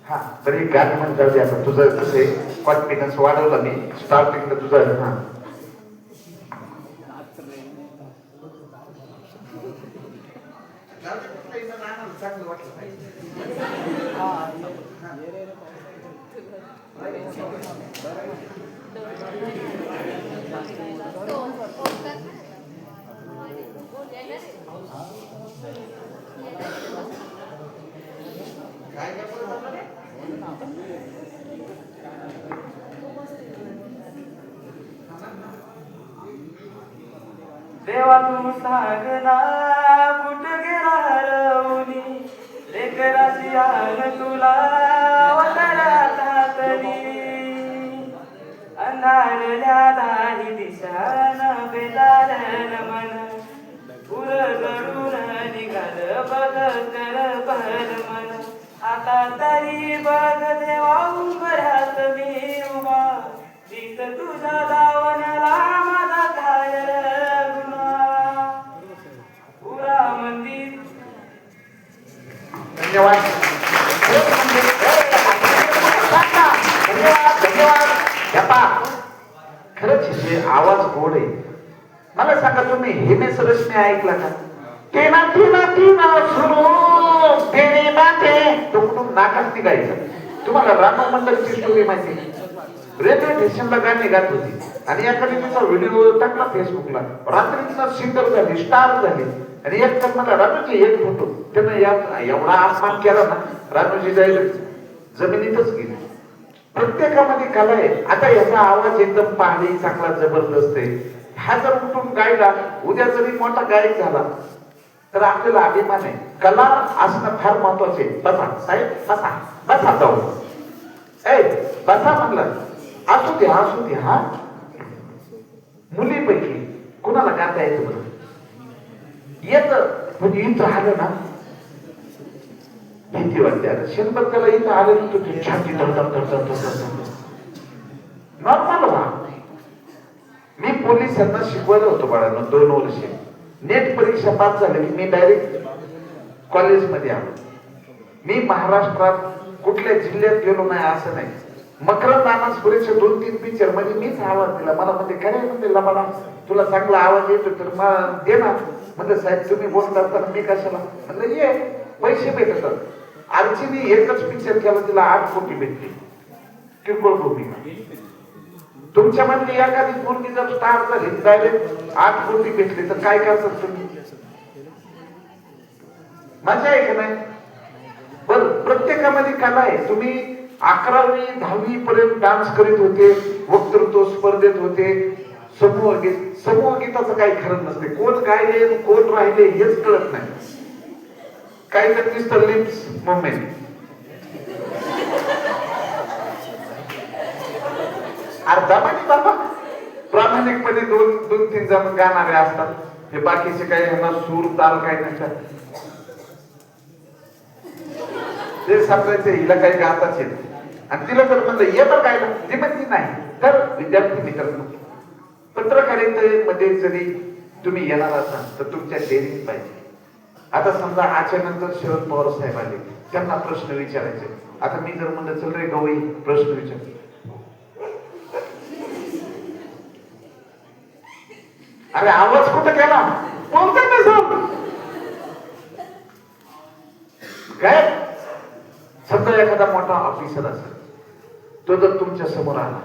हा तरी गाणं म्हणता द्या. तुझं कसे कॉन्फिडन्स वाढवला मी स्टार्टिंगला तुझं. हा चांगलं वाटलं देवा तू सांग ना कुठं गेला हरवणी, लेकराची आण तुला वतरातली, अंधारल्या दाही दिशान बेदारण मन, पुर जडून निघाल बघ कर भर मन, आता तरी बघ देवा उंबऱ्यात मी उभा, जीत तुझ्या दावण्याला माझा काय धन्यवाद. खरंच हे आवाज गोड आहे. मला सांगा, तुम्ही हिमेश रश्मी ऐकला का? तेना तेना तेना सुरू तेने बाते, तो कुठून नाकात निघायचा. तुम्हाला रामा मंडलची स्टोरी माहिती? रेल्वे स्टेशनला गाणी गात होती आणि एखादी तिचा व्हिडिओ टाकला फेसबुकला. रात्रीचा सिंगर झाली, स्टार झाली. आणि एक तर मला रानूची एक फोटो त्यानं एवढा अपमान केला ना, रानूची डायरेक्ट जमिनीतच गेली. प्रत्येकामध्ये कला आहे. आता याचा आवाज एकदम पहाडी चांगला जबरदस्त आहे. हा जर उठून गायला, उद्या जरी मोठा गायक झाला तर आपल्याला अभिमान आहे. कला असणं फार महत्वाचे. बसा साहेब, बसा बसा जाऊ. ए बसा म्हणलं, असू द्या असू द्या. हा मुलीपैकी कुणाला गाता येतं बरं? येत म्हणजे इथं आलं ना भीती वाटते. शंभर त्याला इथं आलं तुझी छाती नॉर्मल व्हा. मी पोलिसांना शिकवायला होतो बाळांना 2 वर्ष. नेट परीक्षा पास झाली की मी डायरेक्ट कॉलेजमध्ये आलो. मी महाराष्ट्रात कुठल्या जिल्ह्यात गेलो नाही असं नाही. मकरंद अनासपुरेच्या 2-3 पिक्चर मध्ये मीच आवाज दिला. मला म्हणते काय म्हणते लबाडा, तुला चांगला आवाज येतो तर मला दे ना. म्हणलं साहेब तुम्ही बोलत असताना मी कशाला? म्हणलं ये पैसे भेटतात. अर्चीने एकच पिक्चर केला, तिला 8 कोटी भेटले किरकोळ भूमिका. तुमच्या मधली एखादी मुलगी जर स्टार झाली डायरेक्ट 8 कोटी भेटले तर काय करतात तुम्ही? मजा आहे का नाही? बर, प्रत्येकामध्ये कला आहे. तुम्ही 11वी 10वी पर्यंत डान्स करीत होते, वक्तृत्व स्पर्धेत होते, समूह गीताचं काही खरं नसते. कोण गायले कोण राहिले हेच कळत नाही. काही तर नुसतं लिप्स मोमेंट. अर्धापाणी बाबा प्रामाणिकपणे 2-3 जण गाणारे असतात. हे बाकीचे काही ह्यांना सूर ताल काही नसतात. ते समजायचे हिला काही गाताच येत आणि तिला जर म्हणलं ये तर गायला, ती म्हणती नाही. तर विद्यार्थी मित्रांनो, पत्रकारितेमध्ये जरी तुम्ही येणार असाल तर तुमच्या डेअरिंग पाहिजे. आता समजा आच्यानंतर शरद पवार साहेब आले, त्यांना प्रश्न विचारायचे. आता मी जर म्हणलं चल रे गवई प्रश्न विचार, अरे आवाज कुठं गेला? बोलता नाही सर काय? समजा एखादा मोठा ऑफिसर असेल, तो जर तुमच्या समोर आला,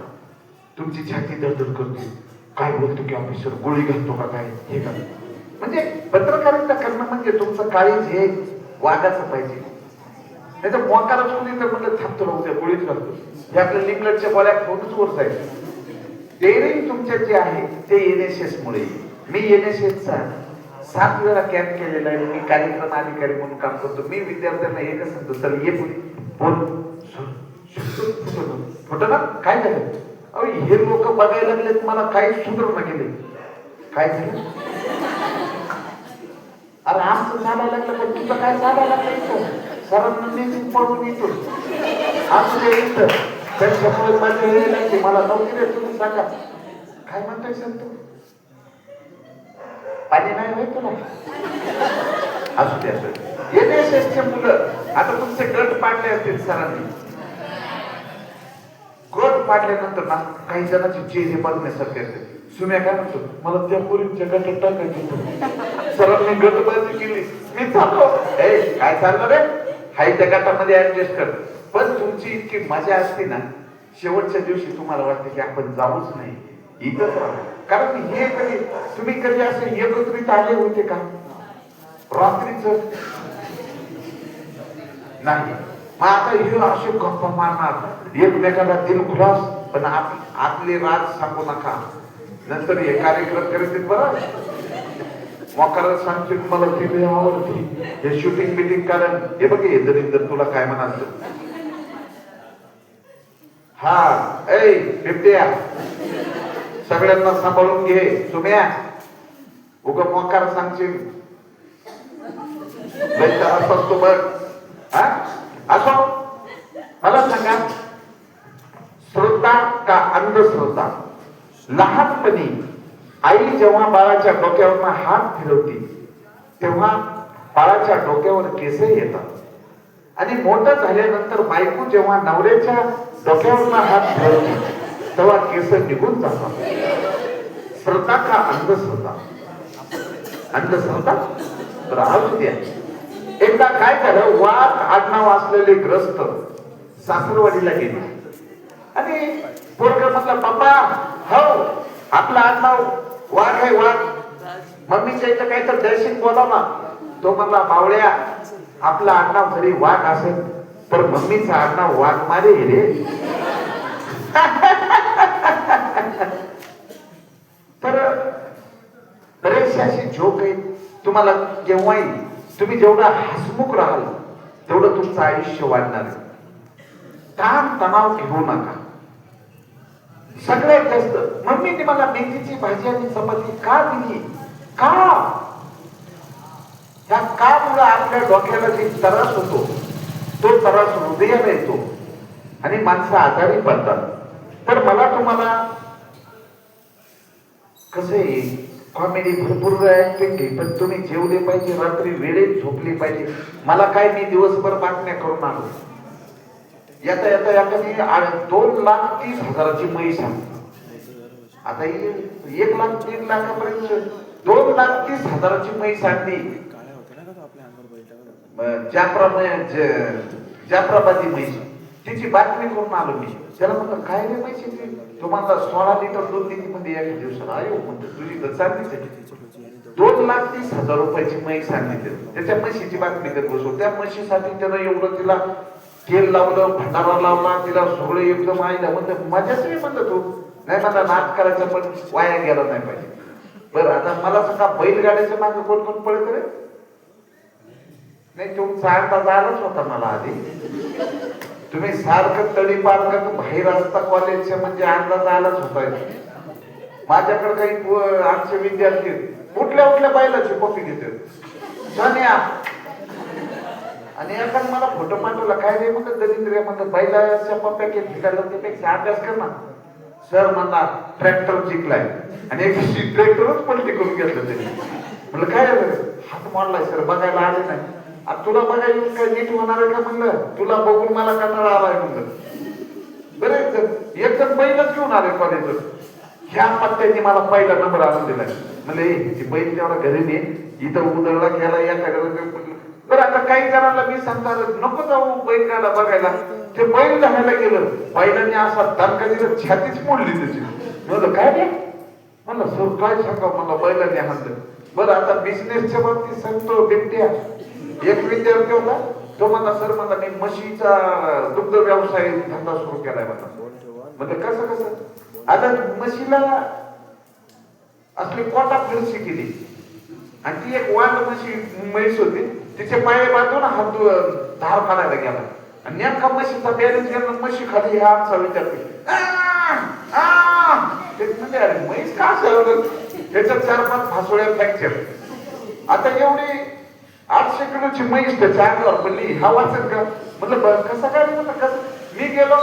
तुमची छाती दडदड करते, काय बोलतो की ऑफिसर, गोळी घालतो का काय, हे का? म्हणजे पत्रकारिता करणं म्हणजे तुमचं काळीज हे वागाचं पाहिजे. नाही तर मोकाला कोणी तर म्हणलं थांबतो उद्या गोळीच घालतो, हे आपल्या लिमलटच्या गोळ्या फोनच वर जाईल. डेअरिंग तुमच्या जे आहे ते एनएसएस मुळे. मी एनएसएसचा 7 वेळा कॅम्प केलेला आहे. मी कार्यक्रम अधिकारी म्हणून काम करतो. मी विद्यार्थ्यांना एकच सांगतो, चल ये पुढे बोल. फुटलं ना काय झालं? अहो हे लोक बघायला लागले मला काही सुधारणा गेले. काय झालं? अरे आमचं चालायला लागलं पण तुझं काय चालायला लागलं इथं? सरांना नेहमी पळून येतो आमचं ते इथं त्यांच्यामुळे माझ्या हे लागते मला नव्हती रे. तुम्ही सांगा काय म्हणताय सर तू? पाणी नाही होय तुला? असू द्या सर. NSS चे मुलं आता तुमचे गट पाडले असतील सरांनी. गट पाडल्यानंतर ना काही जणांचे चेहरे बघण्यासारखे असते. सुम्या काय म्हणतो मला त्या पोरींच्या गटात टाकायचं. सरांनी गटबाजी केली. मी चाललो. ए काय चाललं रे? हाय त्या गटामध्ये ऍडजस्ट कर. पण तुमची इतकी मजा असते ना शेवटच्या दिवशी तुम्हाला वाटते की आपण जाऊच नाही इथंच राहू. कारण हे कधी तुम्ही कधी असे एकत्रित आले होते का रात्रीच? नाही. मग आता हे असे गप्पा मारणार एकमेकाला दिल खुलास पण आपले राज सांगू नका. नंतर हे कार्यक्रम करीत बरं मोकार सांगतील मला ती आवडती हे शूटिंग बिटिंग कारण हे बघ हे दरिंदर तुला काय म्हणाल. हा ऐ बिबट्या सगळ्यांना सांभाळून घे. सुम्या उगा मोकार सांगशील असतो बघ. हा असो मला सांगा श्रद्धा का अंधश्रद्धा? लहानपणी आई जेव्हा बाळाच्या डोक्यावर हात फिरवते तेव्हा बाळाच्या डोक्यावर केस येतात आणि मोठं झाल्यानंतर बायको जेव्हा नवऱ्याच्या डोक्यावर हात फिरवते तेव्हा केस निघून जातात. श्रद्धा का अंधश्रद्धा? अंधश्रद्धा तर असू द्या. एकदा काय झालं वाघ आडनाव असलेले ग्रस्त सासरवाडीला गेले आणि पोरग म्हटलं पप्पा हो आपला आडनाव वाघ आहे वाघ. मम्मीच्या इथं काही तर दर्शन बोला ना. तो म्हणला बावळ्या आपला आडनाव जरी वाघ असेल तर मम्मीचं आडनाव वाघ मारे रे. तर बरेचसे असे जोक आहेत. तुम्हाला केव्हाही तुम्ही जेवढा हसमुख राहाल तेवढं तुमचं आयुष्य वाढणार. ताण तणाव घेऊ नका. सगळ्यात जास्त मम्मीने मला मेथीची भाजी आणि चपाती का दिली का? त्या का मुळे आपल्या डोक्याला जे त्रास होतो तो त्रास हृदयाला येतो आणि माणसं आजारी पडतात. तर मला तुम्हाला कसं आहे कॉमेडी भरपूर ऍक्टिंग घे पण तुम्ही जेवले पाहिजे रात्री वेळेत झोपले पाहिजे. मला काय मी दिवसभर बातम्या करून आलो. येता येता एखादी 2,30,000ची म्हैस आहे. आता 1,03,00,000पर्यंत 2,30,000ची म्हैस आणली. जाफराबादी म्हैस तिची बातमी करून आलो मी. त्याला म्हणलं काय रे म्हैशी? तुम्हाला 16 लिटर दूध दिली म्हणजे एका दिवसाला. आयो म्हणतो तुझी तर चाललीच आहे. 2,30,000 रुपयाची म्हैस आणली. त्याच्या म्हशीची बातमी करत बसलो. त्या म्हशीसाठी त्यानं एवढं तिला तेल लावलं भंडारा लावला तिला सगळं एकदम आईला म्हणलं मजाच नाही म्हणलं तू. नाही मला नाच करायचं पण वाया गेला नाही पाहिजे. बरं आता मला सांगा बैलगाड्याच्या मागे कोण कोण पळत रे? नाही तुमचा अंदाज आलाच होता मला आधी. तुम्ही सारखं तळी पार करत बाहेर असता कॉलेजच्या म्हणजे अंदाज आलाच होता. माझ्याकडे काही आमचे विद्यार्थी उठल्या उठल्या बैलाची कॉपी घेतात आणि एखाद मला फोटो पाठवला काय रे म्हणलं दरिद्र म्हणलं बैलाच्या पप्प्या घेतली त्यापेक्षा अभ्यास कर ना. सर म्हणला ट्रॅक्टर जिंकलाय आणि एक ट्रॅक्टरच पलटी करून घेतलं त्यांनी. म्हणलं काय हात मारलाय सर बघायला आले नाही. आता तुला बघायला काय नीट होणार आहे का म्हणलं? तुला बघून मला कंटाळा आलाय म्हणलं. बरं एक जण बैलच घेऊन आले कॉलेजवर. ह्या पत्त्यांनी मला पहिला नंबर आणून दिलाय. म्हणजे बैल तेवढा घरी ने इथं उदळला गेला या सगळ्या. बरं आता काही जणांना मी सांगणार नको जाऊ बैलगाडा बघायला. ते बैल धरायला गेलं बैलांनी असा धक्का दिला छातीच मोडली त्याची. म्हणलं काय रे? म्हणलं सर काय सांगा मला बैलांनी हाणलं. बरं आता बिझनेसच्या बाबतीत सांगतो बिबट्या. एक विद्यार्थी होता तो म्हणला सर म्हणला मी म्हशीचा दुग्ध व्यवसाय धंदा सुरू केलाय म्हणला. म्हणजे कसं कसं? आता म्हशीला असली कोटा फिरशी केली आणि ती एक वांड म्हशी म्हैस होती. तिचे पाय बांधून हात धार काढायला गेला आणि नेमका म्हशीचा बॅलन्स गेला, म्हशी खाली ह्या आमचा विचारते म्हणजे अरे म्हैस का असं त्याच्यात 4-5 फासोळ्या फ्रॅक्चर. आता एवढी 800 किलोची म्हैस त्याच्या अंगावर पडली, हा वाचत का? म्हटलं कसा काय म्हणलं कसं. मी गेलो,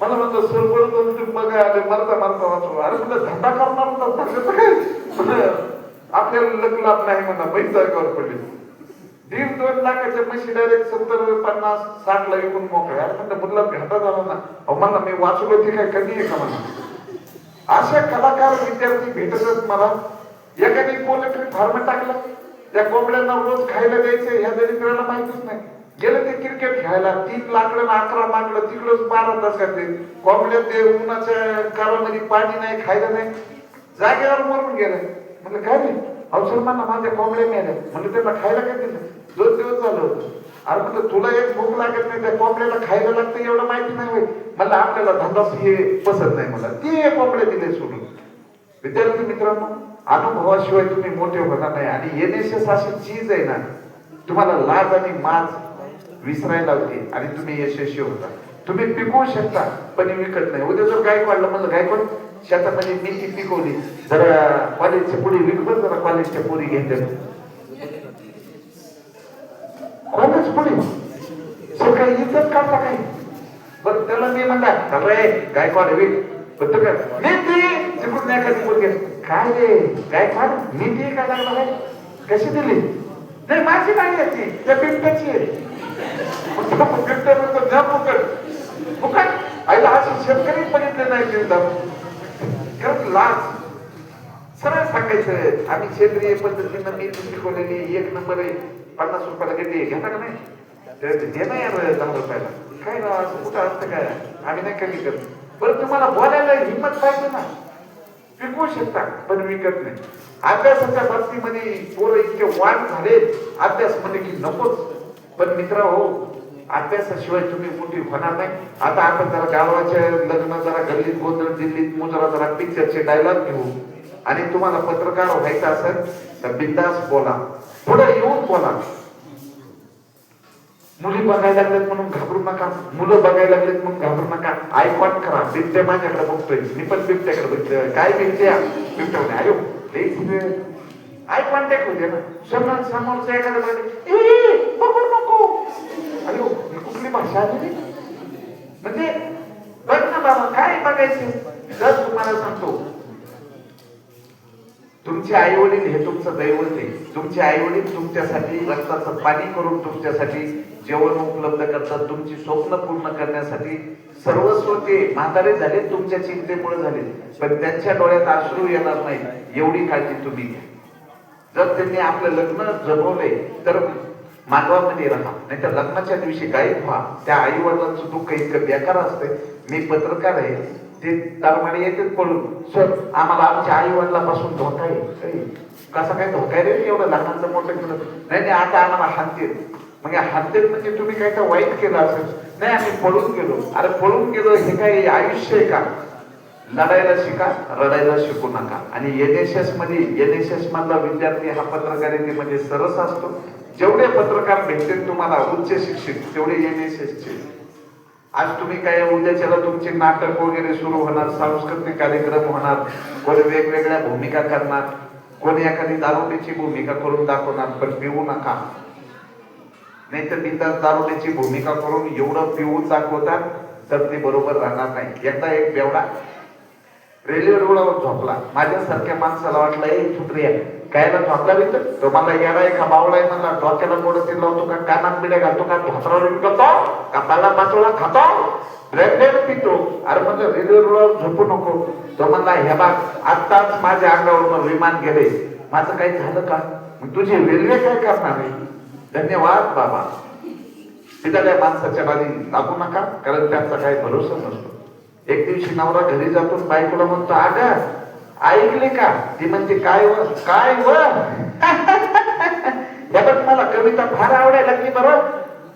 मला म्हणलं सर बरोबर तुम्ही बघा आले मरता वाचलो. अरे म्हटलं धंदा करणार होता कसं काय म्हणलं आपल्याला लग्न लाभ नाही म्हणा, म्हैस अंगावर पडली. 1.5-2 लाखाच्या म्हशी डायरेक्ट 70-50-60 ला विकून मोकळ्या. म्हणलं मुलं घाटा झाला ना. अहो म्हणलं मी वाचलो ते काय कमी आहे का म्हणा. अशा कलाकार विद्यार्थी भेटतच मला. एकाने पोल्ट्री फार्म टाकलं, त्या कोंबड्यांना रोज खायला द्यायचं ह्या दरिद्राला माहितीच नाही. गेलं ते क्रिकेट खेळायला, 3 लाकडं 11 माकडं तिकडच 12 तास घातले. कोंबड्या ते उन्हाच्या काळामध्ये पाणी नाही खायला नाही, जागेवर मरून गेलं. म्हणलं काय रे अवसर म्हणा माझ्या कोंबड्या मिळाल्या. म्हणलं त्यांना खायला काय दिलं? 2 दिवस झालं होतं. अरे म्हणलं तुला एक भूक लागत नाही, त्या कोंबड्याला खायला लागतं एवढं माहिती नाही होईल. म्हणलं आपल्याला धंदाच हे पसंत नाही. मला ते कोंबड्या दिले सोडून. विद्यार्थी मित्रांनो, अनुभवाशिवाय तुम्ही मोठे होणार नाही. आणि एनएसएस अशी चीज आहे ना, तुम्हाला लाज आणि माज विसरायला होते आणि तुम्ही यशस्वी होता. तुम्ही पिकवू शकता पण विकत नाही. उद्या जर गायकवाडला म्हणलं गायकवाड शेतामध्ये मेथी पिकवली, जरा कॉलेजच्या पुढे विकत, जरा कॉलेजच्या पुढे घेतल्या कॉलेज पुढे सकाळी इज्जत काढता काही. बरं त्याला मी म्हणला गायकवाड विक मेथी तिकडून एखादी मुलगी काय रे गायकवाड मेथी काय लागला आहे कशी दिली? नाही माझी नाही याची, त्या बिबट्याची आहे. फुकट आईला असे शेतकरी बघितले नाही. खरंच लाज. सरळ सांगायचं आम्ही सेंद्रिय पद्धतीनं मेथी पिकवलेली 1 नंबर आहे. 50 रुपयाला गड्डी घेता का नाही? ते नाही 10 रुपयाला. काय ना असं कुठं असतं काय? आम्ही नाही कमी करत. बरं तुम्हाला बोलायला हिंमत पाहिजे ना. पिकवू शकता पण विकत नाही. अभ्यासाच्या बाबतीमध्ये पोरं इतके वाढ झाले अभ्यास मध्ये की नकोच. पण मित्र हो, अभ्यासाशिवाय तुम्ही मोठी होणार नाही. आता आपण जरा गावाच्या लग्न, जरा गल्लीत गोंधळ, दिल्लीत मुजरा, जरा पिक्चरचे डायलॉग घेऊ. आणि तुम्हाला पत्रकार व्हायचं असेल तर बिंदास बोला, पुढे येऊन बोला. मुली बघायला लागलेत म्हणून घाबरू नका, मुलं बघायला लागलेत म्हणून घाबरू नका. आय कॉन्टॅक्ट करा. बिबट्या माझ्याकडे बघतोय, मी पण बिबट्याकडे बघतोय. काय बिबट्या बिबट्या म्हणे अयो आय कॉन्टॅक्ट होते ना. समोरचा एखादा बघू नको. अयो कुठली भाषा आली म्हणजे बघ ना बाबा काय बघायचे. जर तुम्हाला सांगतो तुमचे आई वडील हे तुमचं दैवत आहे. तुमचे आई वडील तुमच्यासाठी रक्ताचं पाणी करून तुमच्यासाठी जेवण उपलब्ध करतात. तुमची स्वप्न पूर्ण करण्यासाठी सर्वस्व ते म्हातारे झाले तुमच्या चिंतेमुळे झाले, पण त्यांच्या डोळ्यात अश्रू येणार नाही एवढी काळजी तुम्ही घ्या. जर त्यांनी आपलं लग्न जगवले तर मानवामध्ये राहा, नाही तर लग्नाच्या दिवशी गायब व्हा. त्या आई वडिलांचं दुःख इतकं बेकार असते. मी पत्रकार आहे, ते तरमाडे येतात पळून, सर आम्हाला आमच्या आई वडिलांपासून धोका आहे. कसा काय धोका आहे रे एवढं लहानाचं मोठं केलं? नाही आता आम्हाला हानतेत. मग हानतेत म्हणजे तुम्ही काय तर वाईट केलं असेल? नाही आम्ही पळून गेलो. अरे पळून गेलो हे काय आयुष्य आहे का? लढायला शिका, रडायला शिकू नका. आणि एनएसएस मधला विद्यार्थी हा पत्रकारितेमध्ये सरस असतो. जेवढे पत्रकार भेटतील तुम्हाला उच्च शिक्षित तेवढे एनएसएसचे. आज तुम्ही काय उद्याच्याला तुमचे नाटक वगैरे सुरू होणार, सांस्कृतिक कार्यक्रम होणार, कोणी वेगवेगळ्या भूमिका करणार, कोणी एखादी दारुड्याची भूमिका करून दाखवणार. पण पिऊ नका, नाही तर बिंदास दारुड्याची भूमिका करून एवढं पिऊन दाखवतात तर ते बरोबर राहणार नाही. एकदा एक बेवडा रेल्वे रुळावर झोपला. माझ्यासारख्या माणसाला वाटलं ए छुत्रिया कायला झोपला रे? तो मला येणार का बावळाय म्हणला. डोक्याला मोडतीन लावतो का, कानात बिड्या घालतो का, धोत्रावर विकतो का, पाला पाचोळा खातो, ब्रेकडेड पितो. अरे म्हणलं रेल्वे रुळावर झोपू नको. तो म्हणला हे बघ आत्ताच माझ्या अंगावरून विमान गेले, माझं काही झालं का? मग तुझी रेल्वे काय करणार आहे? धन्यवाद बाबा. पिताल्या माणसाच्या बाजू लागू नका, कारण त्यांचा काही भरोसा नसतो. एक दिवशी नवरा घरी जातो, बायकोला म्हणतो अगं ऐकले का? ती म्हणते काय व काय व बघ मला कविता फार आवडायला लागली. बरोबर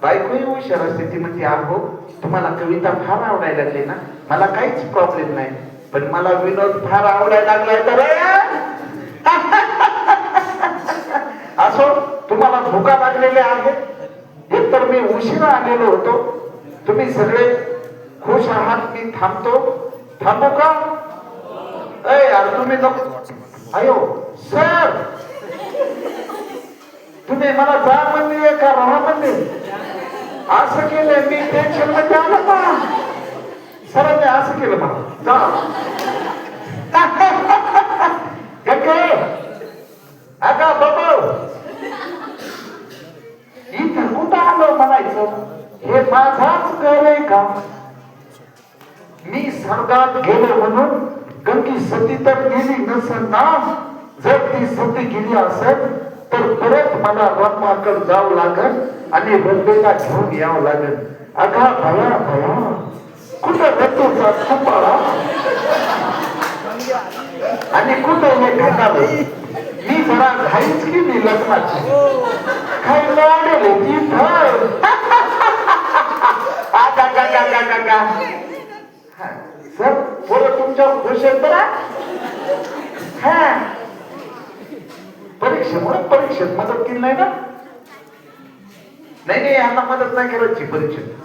बायकोही हुशार असते. ती म्हणते अहो तुम्हाला कविता फार आवडायला लागली ना, मला काहीच प्रॉब्लेम नाही, पण मला विनोद फार आवडायला लागलाय तर असो तुम्हाला भुका लागलेल्या आहेत, हे एकतर मी उशिरा आलेलो होतो, तुम्ही सगळे खुश आहात, मी थांबू का? यार तुम्ही नको अयो सर, तुम्ही मला जा म्हणले का राहा म्हणले? असं केलं मी टेन्शन मध्ये आलो का? सरांनी असं केलं मला जा अगा बाबा इथं कुठं आलो म्हणायचं? हे माझाच घर आहे का? मी स्वर्गात गेलो म्हणून गंगी सती तर गेली नसेल ना? जर ती सती गेली असेल तर परत मला रत्नाकर जावं लागल आणि रंबेला घेऊन यावं लागेल. अगा भया भया कुठं रत्तूचा कुंभाळा आणि कुठं हे घाटावे? मी जरा घाईच केली लग्नाची, खायला आलेले ती सर पोरं तुमच्यावर खुश आहेत बरा. परीक्षेत मदत केली नाही ना? नाही आता मदत नाही करायची.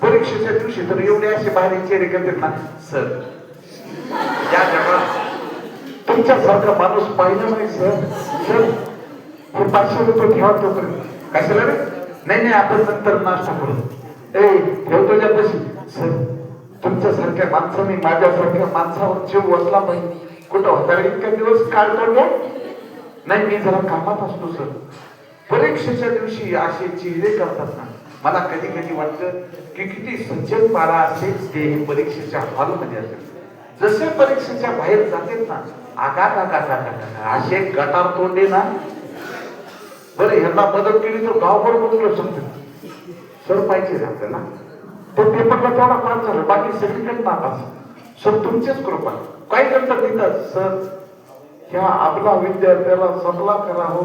परीक्षेच्या दिवशी तर एवढे असे भारी चेहरे करतात ना सर, या जगात तुमच्यासारखा माणूस पाहिलं नाही सर. सर हे 500 रुपये ठेवा तोपर्यंत. कशाला रे? नाही आपण नंतर नाश्ता करू. ठेवतो ज्या पैसे. सर तुमच्यासारख्या माणसाने माझ्यासारख्या माणसावर जीव वसला पाहिजे. कुठं होता रे इतका दिवस काढतो घ्या? नाही मी जरा कामात असतो सर. परीक्षेच्या दिवशी असे चेहरे करतात ना, मला कधी कधी वाटतं की किती सज्जन पारा असेल ते परीक्षेच्या हॉलमध्ये असेल. जसे परीक्षेच्या बाहेर जातील ना, असे गटार तोंडे ना. बरं ह्यांना मदत केली तर गावभर बदलू शकते. सर पाहिजे आपल्याला तो पेपरला तेवढा पास झाला, बाकी सगळीकडे नापास. सर तुमचीच कृपा. काही करतात तिथं सर ह्या आपला विद्यार्थ्याला सबला करा हो,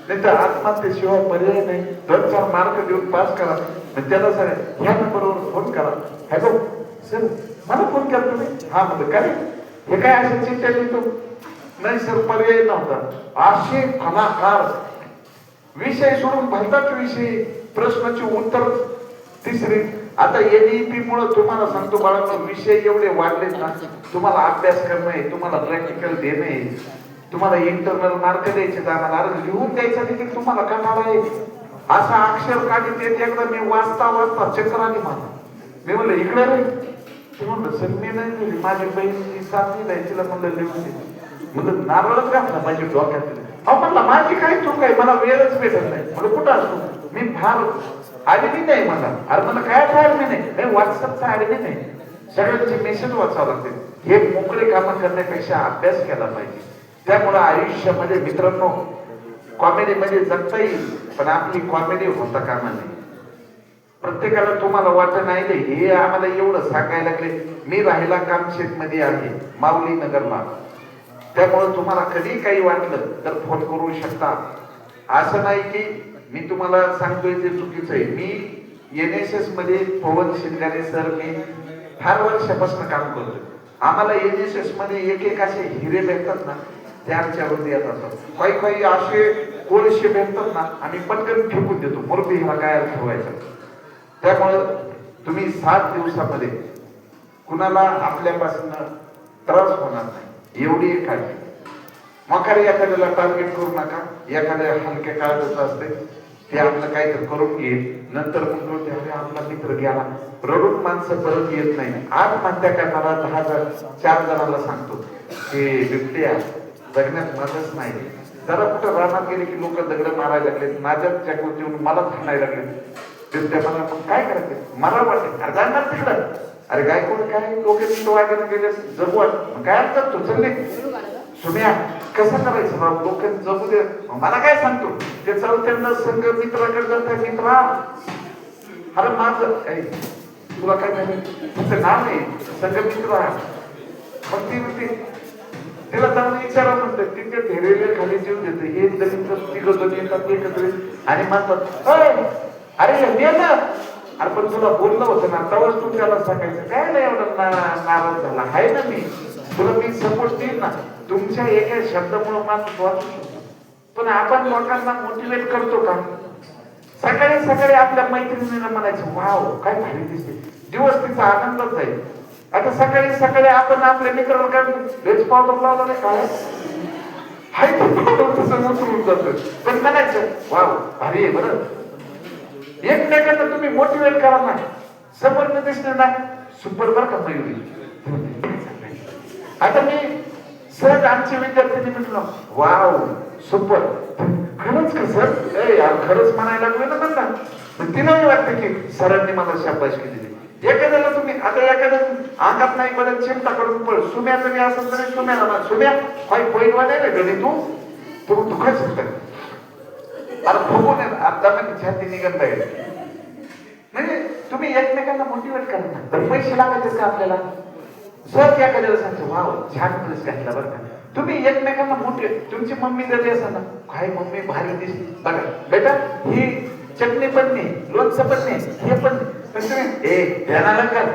नाही तर आत्महत्येशिवाय पर्याय नाही. 2-4 मार्क देऊन पास करा. त्याला सर ह्या नंबरवर फोन करा. हॅलो सर मला फोन करा तुम्ही. हा म्हणजे काय हे काय असे चिठ्ठ्या लिहितो? नाही सर पर्याय नव्हता. असे कलाकार विषय सोडून भलताच विषय, प्रश्नाची उत्तर तिसरी. आता एनईपी मुळे तुम्हाला सांगतो बाळांनो, विषय एवढे वाढलेत ना, तुम्हाला अभ्यास करणे, तुम्हाला प्रॅक्टिकल देणे, तुम्हाला इंटरनल मार्क द्यायचे जाणार, अरे लिहून द्यायचा देखील तुम्हाला कंटाळा आहे. असा अक्षर काढीत येत एकदा मी वाचता चक्कर आली मला. मी म्हणलं इकडे रे. ते म्हणलं सर मी नाही लिहिली, माझी बहिणी 7वीला आहे, तिला म्हणलं लिहून दे. म्हणलं नारळच घातला माझी डोक्यात. अहो म्हणला माझी काय चूक आहे, मला वेळच भेटत नाही. म्हणलं कुठं असतो मी? फार आडवी नाही मला. अरे मला काय आडवी नाही, व्हॉट्सअपचा आडवी नाही. सगळ्यांचे मेसेज वाचावं लागते. हे मोकळे कामं करण्यापेक्षा अभ्यास केला पाहिजे. त्यामुळे आयुष्यामध्ये मित्रांनो कॉमेडीमध्ये जगता येईल, पण आपली कॉमेडी होता कामा नये. प्रत्येकाला तुम्हाला वाटत नाही हे आम्हाला एवढं सांगायला लागले. मी राहिला कामशेत मध्ये आहे, माऊली नगरला. त्यामुळे तुम्हाला कधी काही वाटलं तर फोन करू शकता. असं नाही की मी तुम्हाला सांगतोय ते चुकीचं आहे. मी NSS मध्ये पवन शिंगारे सर मी फार वर्षापासून काम करतोय. आम्हाला NSS मध्ये एक असे हिरे भेटतात ना, ते आमच्या हृदयात असतात. काही असे कोळशे भेटतात ना, आम्ही पटकन फेकून देतो. मुरबी हा काय ठेवायचा. त्यामुळं तुम्ही 7 दिवसामध्ये कुणाला आपल्यापासून त्रास होणार नाही एवढी काळजी. मग एखाद्याला टार्गेट करू नका. एखाद्या हलक्या काळजाचं असते ते आपलं काहीतरी करून घेईल, नंतर मग आपला मित्र गेला. रडून माणसं परत येत नाही. आत्महत्या करणारा 4 जणांना सांगतो की बिबट्या जगण्यात मदत नाही. जरा कुठं रानात गेले की लोक दगड मारायला लागले, माझ्याच चॅकवर येऊन मला थांबायला लागले. बिबट्या मला मग काय करायचं? मला वाटते जाणार तिकडं. अरे गायकोड काय लोक वागायला गेले जगू वाट काय असतात तू चल सुम्या कसं करायचं बाबा लोक जगू दे. मला काय सांगतो ते चौथ्यांदा संघ मित्राकडे जातात. मित्रा अरे माझं तुला काय नाही तुमचं नाव नाही संघ मित्र. मग ती तिला जाऊन विचारा म्हणतात. तिथे ढेरेले खाली जीव देते. हे तिघ येतात एकत्र आणि म्हणतात अरे ये ना. अरे पण तुला बोललं होतं ना तेव्हाच तू त्याला सांगायचं काय नाही एवढं नाराज झाला आहे ना. मी तुला मी सपोर्ट देईन ना. तुमच्या एका शब्दामुळे माणूस वाचू शकतो. पण आपण लोकांना मोटिवेट करतो का? सकाळी सकाळी आपल्या मैत्रिणीला म्हणायचं वाव काय भारी दिसते, दिवस तिचा आनंदच जाईल. आता सकाळी सकाळी आपण आपल्या मित्राला काय वेज पावडर लावला नाही काय हाय तसं उचलून जातो, पण म्हणायचं वाव भारी आहे बरं. एकमेकांना तुम्ही मोटिवेट करा ना, समोर दिसले ना सुपर बरं का मयुरी. आता मी सहज आमचे विद्यार्थ्यांनी म्हटलं वाव सुपर, खरंच का सर, ए यार खरंच म्हणायला लागले ना म्हणता. तिलाही वाटतं की सरांनी मला शाबासकी दिली. एखाद्याला तुम्ही आता एखाद्या अंगात नाही बदल चिमटा करून पळ, सुम्या जरी असेल तरी सुम्याला ना सुम्या काही पैलवा नाही रे घरी तू दुखाच अरे फुगून आता मी छाती निघत आहे. म्हणजे तुम्ही एकमेकांना मोटिवेट करा ना. तर पैसे लागायचे का आपल्याला, सहज एखाद्याला सांगतो वाव छान ड्रेस घातला बरं का. तुम्ही एकमेकांना मोठे, तुमची मम्मी जरी असा ना काय मम्मी भारी दिसली बघा बेटा, ही चटणी पण नाही लोणचं पण नाही हे पण नाही, पण तुम्ही ए ध्यानाला कर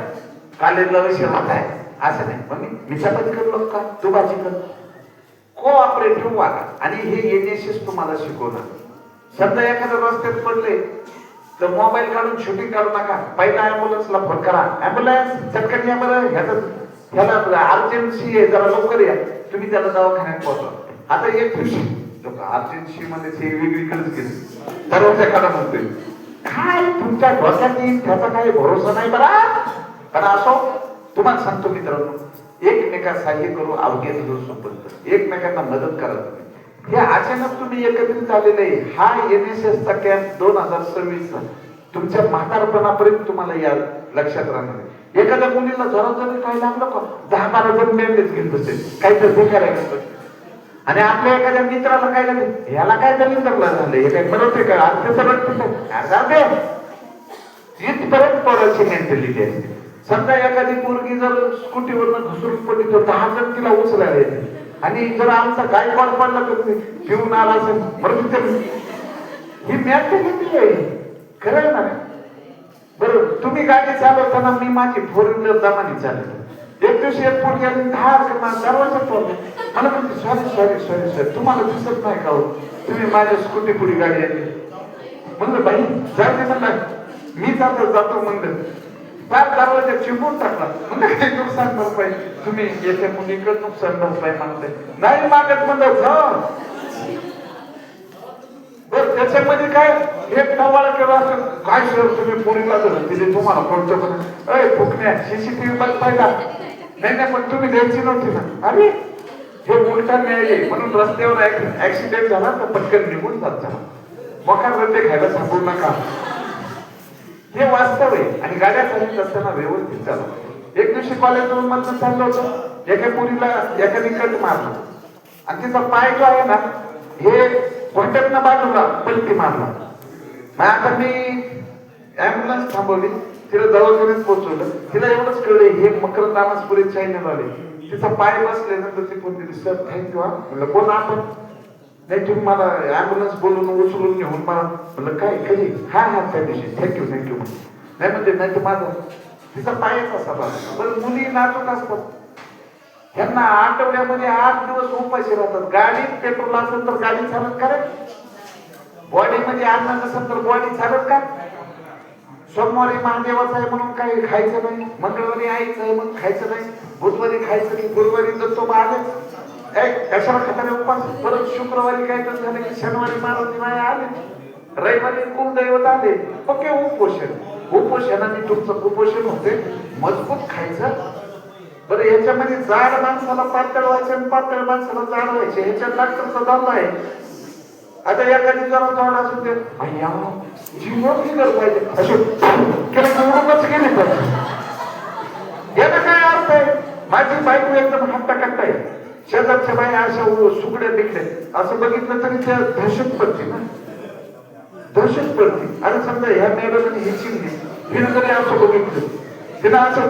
कॉलेजला विषय होत आहे असं नाही, मम्मी मी चपाती करलो का तू भाजी कर. कोऑपरेटिव्ह वागा आणि हे एनएसएस तुम्हाला शिकवणार. समजा एखाद्या रस्त्यात पडले तर मोबाईल काढून शूटिंग काढू नका, पहिला ऍम्ब्युलन्सला फोन करा, ऍम्ब्युलन्स चटकन या बरं, ह्याला अर्जन्सी आहे जरा लवकर या, तुम्ही त्याला दवाखान्यात पोहोचवा. आता एक दिवशी लोक अर्जन्सी मध्ये वेगळीकडेच गेले, दरवाजा काढा म्हणतोय काय तुमच्या डोक्यात येईल त्याचा काही भरोसा नाही बरा. पण असो तुम्हाला सांगतो मित्रांनो, एकमेका सहाय्य करू अवघे सोबत एकमेकांना मदत करा. तुम्ही हे अचानक तुम्ही एकत्रित आलेले हा एनएसएस चा कॅम्प 2026 तुमच्या म्हातारपणापर्यंत तुम्हाला या लक्षात राहणार. एखाद्या मुलीला जरा जरी काय लागलं का 10-12 जण मेंबेच घेत बसेल काहीतरी ते करायचं. आणि आपल्या एखाद्या मित्राला काय लागेल याला काय दलिंदरला झालं हे काय बनवते का अर्थ इथपर्यंत पोराची मेंटॅलिटी असते. समजा एखादी मुलगी जर स्कूटीवरनं घसरून पडली तर 10 जण तिला उचलायला येते. आणि जर आमचा गायकवाड पडला तर पिऊन आला असेल बरोबर, ही मेंटॅलिटी आहे खरं आहे ना. बरोबर तुम्ही गाडी चालवताना मी माझी 4 व्हीलर दमानी चालवतो. एक दिवशी एक पोरगी आली दरवाजा तोडला, मला म्हणते सॉरी तुम्हाला दिसत नाही का हो, तुम्ही माझ्या स्कूटी पुढे गाडी आली. म्हणलं बाई जाते म्हणलं मी जातो म्हणलं फार दरवाजा चिमून टाकला. म्हणजे काही नुकसान भरपाई तुम्ही येथे मुलीकडे नुकसान भरपाई मागताय नाही मागत म्हणलं. बर त्याच्यामध्ये काय एक टवाळा केला असेल काय सर तुम्ही पोरीला दिली तुम्हाला कळतो पण अय फुकण्या सीसीटीव्ही बघ पाहिला नाही पण तुम्ही द्यायची नव्हती ना. अरे हे उलटा न्याय म्हणून रस्त्यावर ऍक्सिडेंट झाला तर पटकन निघून जात झाला. मोकार रस्ते खायला सांगू नका, हे वास्तव आहे. आणि गाड्या चालत असताना व्यवस्थित चालू. एक दिवशी कॉलेजवरून मधून चाललो होतो, एका मुलीला एकाने कट मारला आणि तिचा पाय जो आहे ना हे घोट्यातनं बाजूला पलटी मारला. मग आता मी ऍम्ब्युलन्स थांबवली, तिला दवाखान्यात पोहोचवलं. तिला एवढंच कळलं हे मकरंद अनासपुरे चायना आले. तिचा पाय बसले नंतर ती फोन दिली सर थँक्यू. म्हणलं कोण आपण, नाही तुम्ही मला ऍम्ब्युलन्स बोलून उचलून घेऊन मला. म्हणलं काय कधी हा त्या दिवशी थँक्यू नाही म्हणजे नाही तर माझा तिचा पायच असा बसला. पण मुली नाचत असतात, ह्यांना आठवड्यामध्ये 8 दिवस उपाशी राहतात. गाडीत पेट्रोल असेल तर गाडी चालत का रे, बॉडीमध्ये अन्न नसेल तर बॉडी चालत का. सोमवारी महादेवाचा आहे म्हणून काही खायचं नाही, मंगळवारी आईचं आहे म्हणून खायचं नाही, बुधवारी खायचं नाही, गुरुवारी दत्तो महादेव कशाला खाताना उपास. परत शुक्रवारी काय तर झालं की शनिवारी मारुती माया आले, रविवारी कुलदैवत आले. पक्के उपोषणाने तुमचं कुपोषण होते. मजबूत खायचं. बरं ह्याच्यामध्ये जाड माणसाला पातळ व्हायचं आणि पातळ माणसाला जाड व्हायचे, ह्याच्यात डॉक्टरचा दावा आहे. आता एखादी जरा जाड असून ते जीवन फिगर पाहिजे असं केलं गेले तर याला काय अर्थ आहे. माझी बायको एकदम हट्टा कट्टा आहे, शेजारच्या बाई अशा सुगड्या बिगड्या असं बघितलं तरी त्या दहशत पडते ना, दहशत पडते. आणि समजा ह्या मॅडमने हे चिन्ह हिनं जरी असं बघितलं तिला असं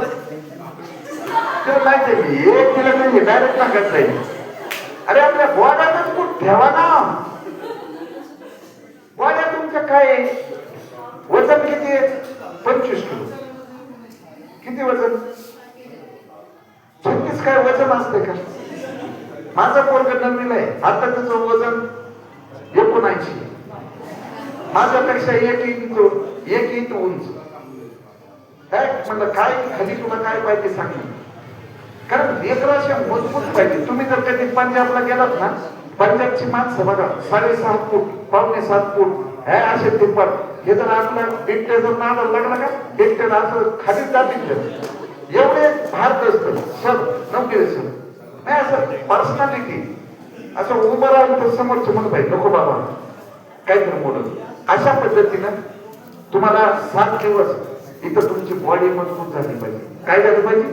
तिला माहिती एक तिला नाही डायरेक्ट लागत नाही. अरे आपल्या गोड्यातच कुठ ठेवा ना. गोड्या तुमच्या काय वजन किती आहे 25 किलो. किती वजन 36 काय वजन असते का. माझा पोरग 9वीला आहे, आता त्याचं वजन 79. माझ्यापेक्षा एक इंच उंच. काय म्हणलं काय खाली तुला काय पाहिजे सांग. कारण लेकराशा मजबूत पाहिजे. तुम्ही जर कधी पंजाबला गेलात ना, पंजाबची माणसं बघा 6.5 फूट 7.5 फूट हे असे तिप्पट. हे जर आपलं बिबटे जर नादा लागला का बिबटेला असं खाली जातील एवढे भारत असतं सर नवके सर नाही असं पर्सनॅलिटी असं उभं राहून तर समोरचं म्हणून पाहिजे नको बाबा काहीतरी मोडत. अशा पद्धतीनं तुम्हाला 7 दिवस इथं तुमची बॉडी मजबूत झाली पाहिजे. काय झालं पाहिजे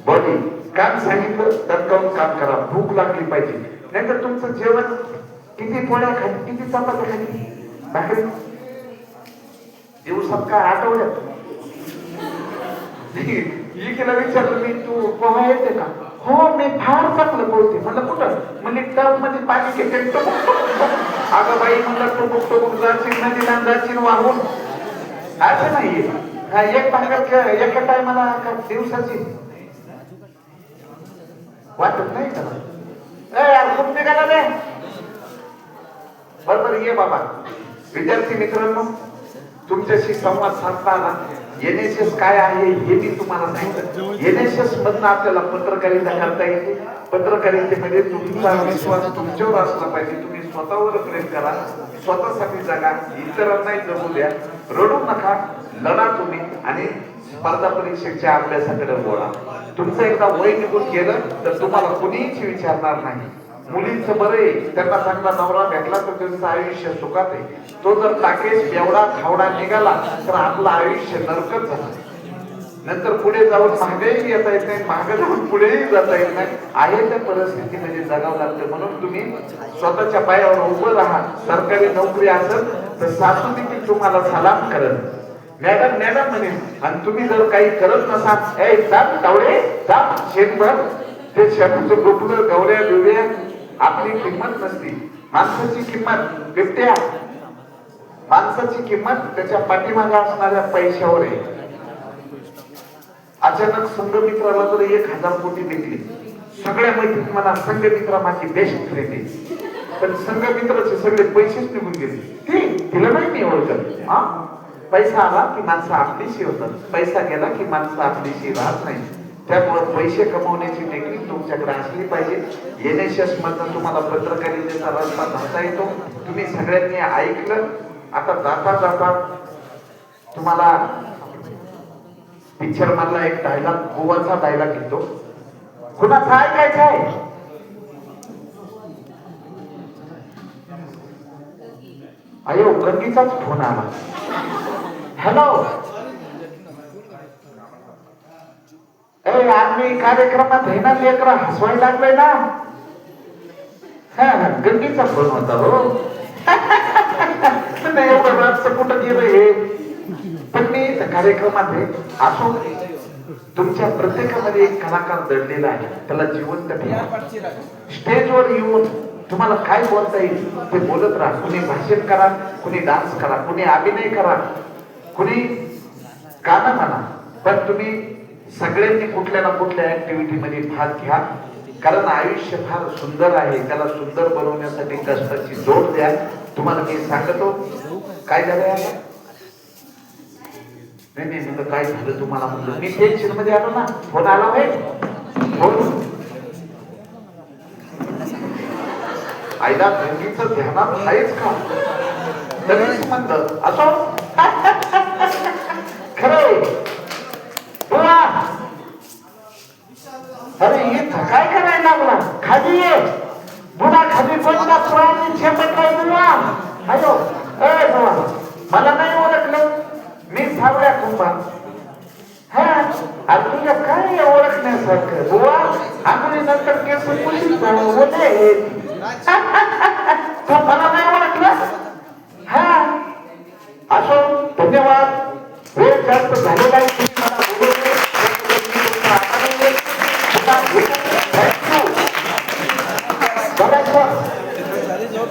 बॉडी. काम सांगितलं दणकावून काम करा. भूक लागली पाहिजे. नाहीतर तुमचं जेवण किती पोळ्या खाली किती चपात्या खाली भाकरी दिवसात काय आठवड्यात. इकडे विचारलं मी तू पोहा येते का. हो मी फार चांगलं बोलते. म्हणलं कुठं. म्हणजे टब मध्ये पाणी घेते. अगं बाई म्हणलं टुबुक जाशील नदीला जाशील वाहून असं नाहीये. एक भागात एका टायमाला दिवसाची वाटत नाही का यार खूप निघाला नाही. बरोबर ये बाबा. विद्यार्थी मित्रांनो तुमच्याशी संवाद साधताना NSS काय आहे हे मी तुम्हाला सांगितलं. NSS मधनं आपल्याला पत्रकारिता करता येते. पत्रकारितेमध्ये तुमचा विश्वास तुमच्यावर असला पाहिजे. तुम्ही स्वतःवर प्रेम करा. स्वतःसाठी जगा. इतरांनाही जगू द्या. रडू नका. लढा तुम्ही आणि स्पर्धा परीक्षेच्या अभ्यासाकडे बोला. तुमचं एकदा वय निघून गेलं तर तुम्हाला कुणीच विचारणार नाही. मुलींचं बरं आहे त्यांना चांगला नवरा भेटला तर त्यांचं आयुष्य सुखात आहे. तो जर टाकेश एवढा खावडा निघाला तर आपलं आयुष्य नरकच झालं. नंतर पुढे जाऊन मागेही येता येत नाही. मागे जाऊन पुढेही जाता येत नाही. आहे त्या परिस्थितीमध्ये जगावं लागतं. म्हणून तुम्ही स्वतःच्या पायावर उभं राहा. सरकारी नोकरी असेल तर सासू देखील तुम्हाला सलाम करत मॅडम मॅडम म्हणेल. आणि तुम्ही जर काही करत नसाल ए जात तावडे जात शेतभर ते शेताचं गोपलं गवऱ्या बिवऱ्या आपली किंमत नसती. माणसाची किंमत बिबट्या माणसाची किंमत त्याच्या पाठीमागे असणाऱ्या पैशावर आहे. अचानक संघमित्राला जर 1000 कोटी भेटली सगळ्या मैत्रिणी मला संघमित्रा माझी बेस्ट फ्रेंड आहे. पण संघमित्राचे सगळे पैसेच निघून गेले. तिला नाही मी ओळखत. हा पैसा आला की माणसं आपलीशी होतात. पैसा गेला की माणसं आपलीशी राहत नाही. त्यामुळे पैसे कमवण्याची टेक्निक तुमच्याकडे असली पाहिजे. NSS मधनं तुम्हाला पत्रकारितेचा रस्ता धरता येतो. तुम्ही सगळ्यांनी ऐकलं. आता जाता जाता तुम्हाला पिक्चर मधला एक डायलॉग गोवाचा डायलॉग घेतो. कुणाचा ऐकायचा आहे. अयो गंगीचाच फोन आला. हॅलो आम्ही कार्यक्रमात आहे ना लेकरं हसवायला लागलोय ना. गंगीचा फोन होता हो. एवढं रातचं कुठं गेलं हे. पण मी कार्यक्रमात आहे. असो तुमच्या प्रत्येकामध्ये एक कलाकार दडलेला आहे. त्याला जिवंत ठेवा. स्टेजवर येऊन तुम्हाला काय बोलता येईल ते बोलत राहा. कुणी भाषण करा कुणी डान्स करा कुणी अभिनय करा कुणी गाणं म्हणा. पण तुम्ही सगळ्यांनी कुठल्या ना कुठल्या ऍक्टिव्हिटी मध्ये भाग घ्या. कारण आयुष्य फार सुंदर आहे. त्याला सुंदर बनवण्यासाठी कष्टाची जोड द्या. तुम्हाला मी सांगतो काय झालं नाही म्हणलं काय झालं तुम्हाला म्हणलं मी टेन्शन मध्ये आलो ना. फोन आला आहे फोन आईला गंगीचं ध्यानात आहेच का तरीच म्हणलं असो खरंय. अरे हे काय करायला लागला. खाली ये बुवा. खाली कोणता प्राणी शेपटलाय बुवा. अयो ए बुवा मला नाही ओळखलं. मी सावळ्या कुंभा. हा अरे तुझ्या काय ओळखण्यासारखं बुवा. आम्ही नंतर केस पुलिस होते. मला नाही ओळखलं. हा असो धन्यवाद. वेळ जास्त झालेला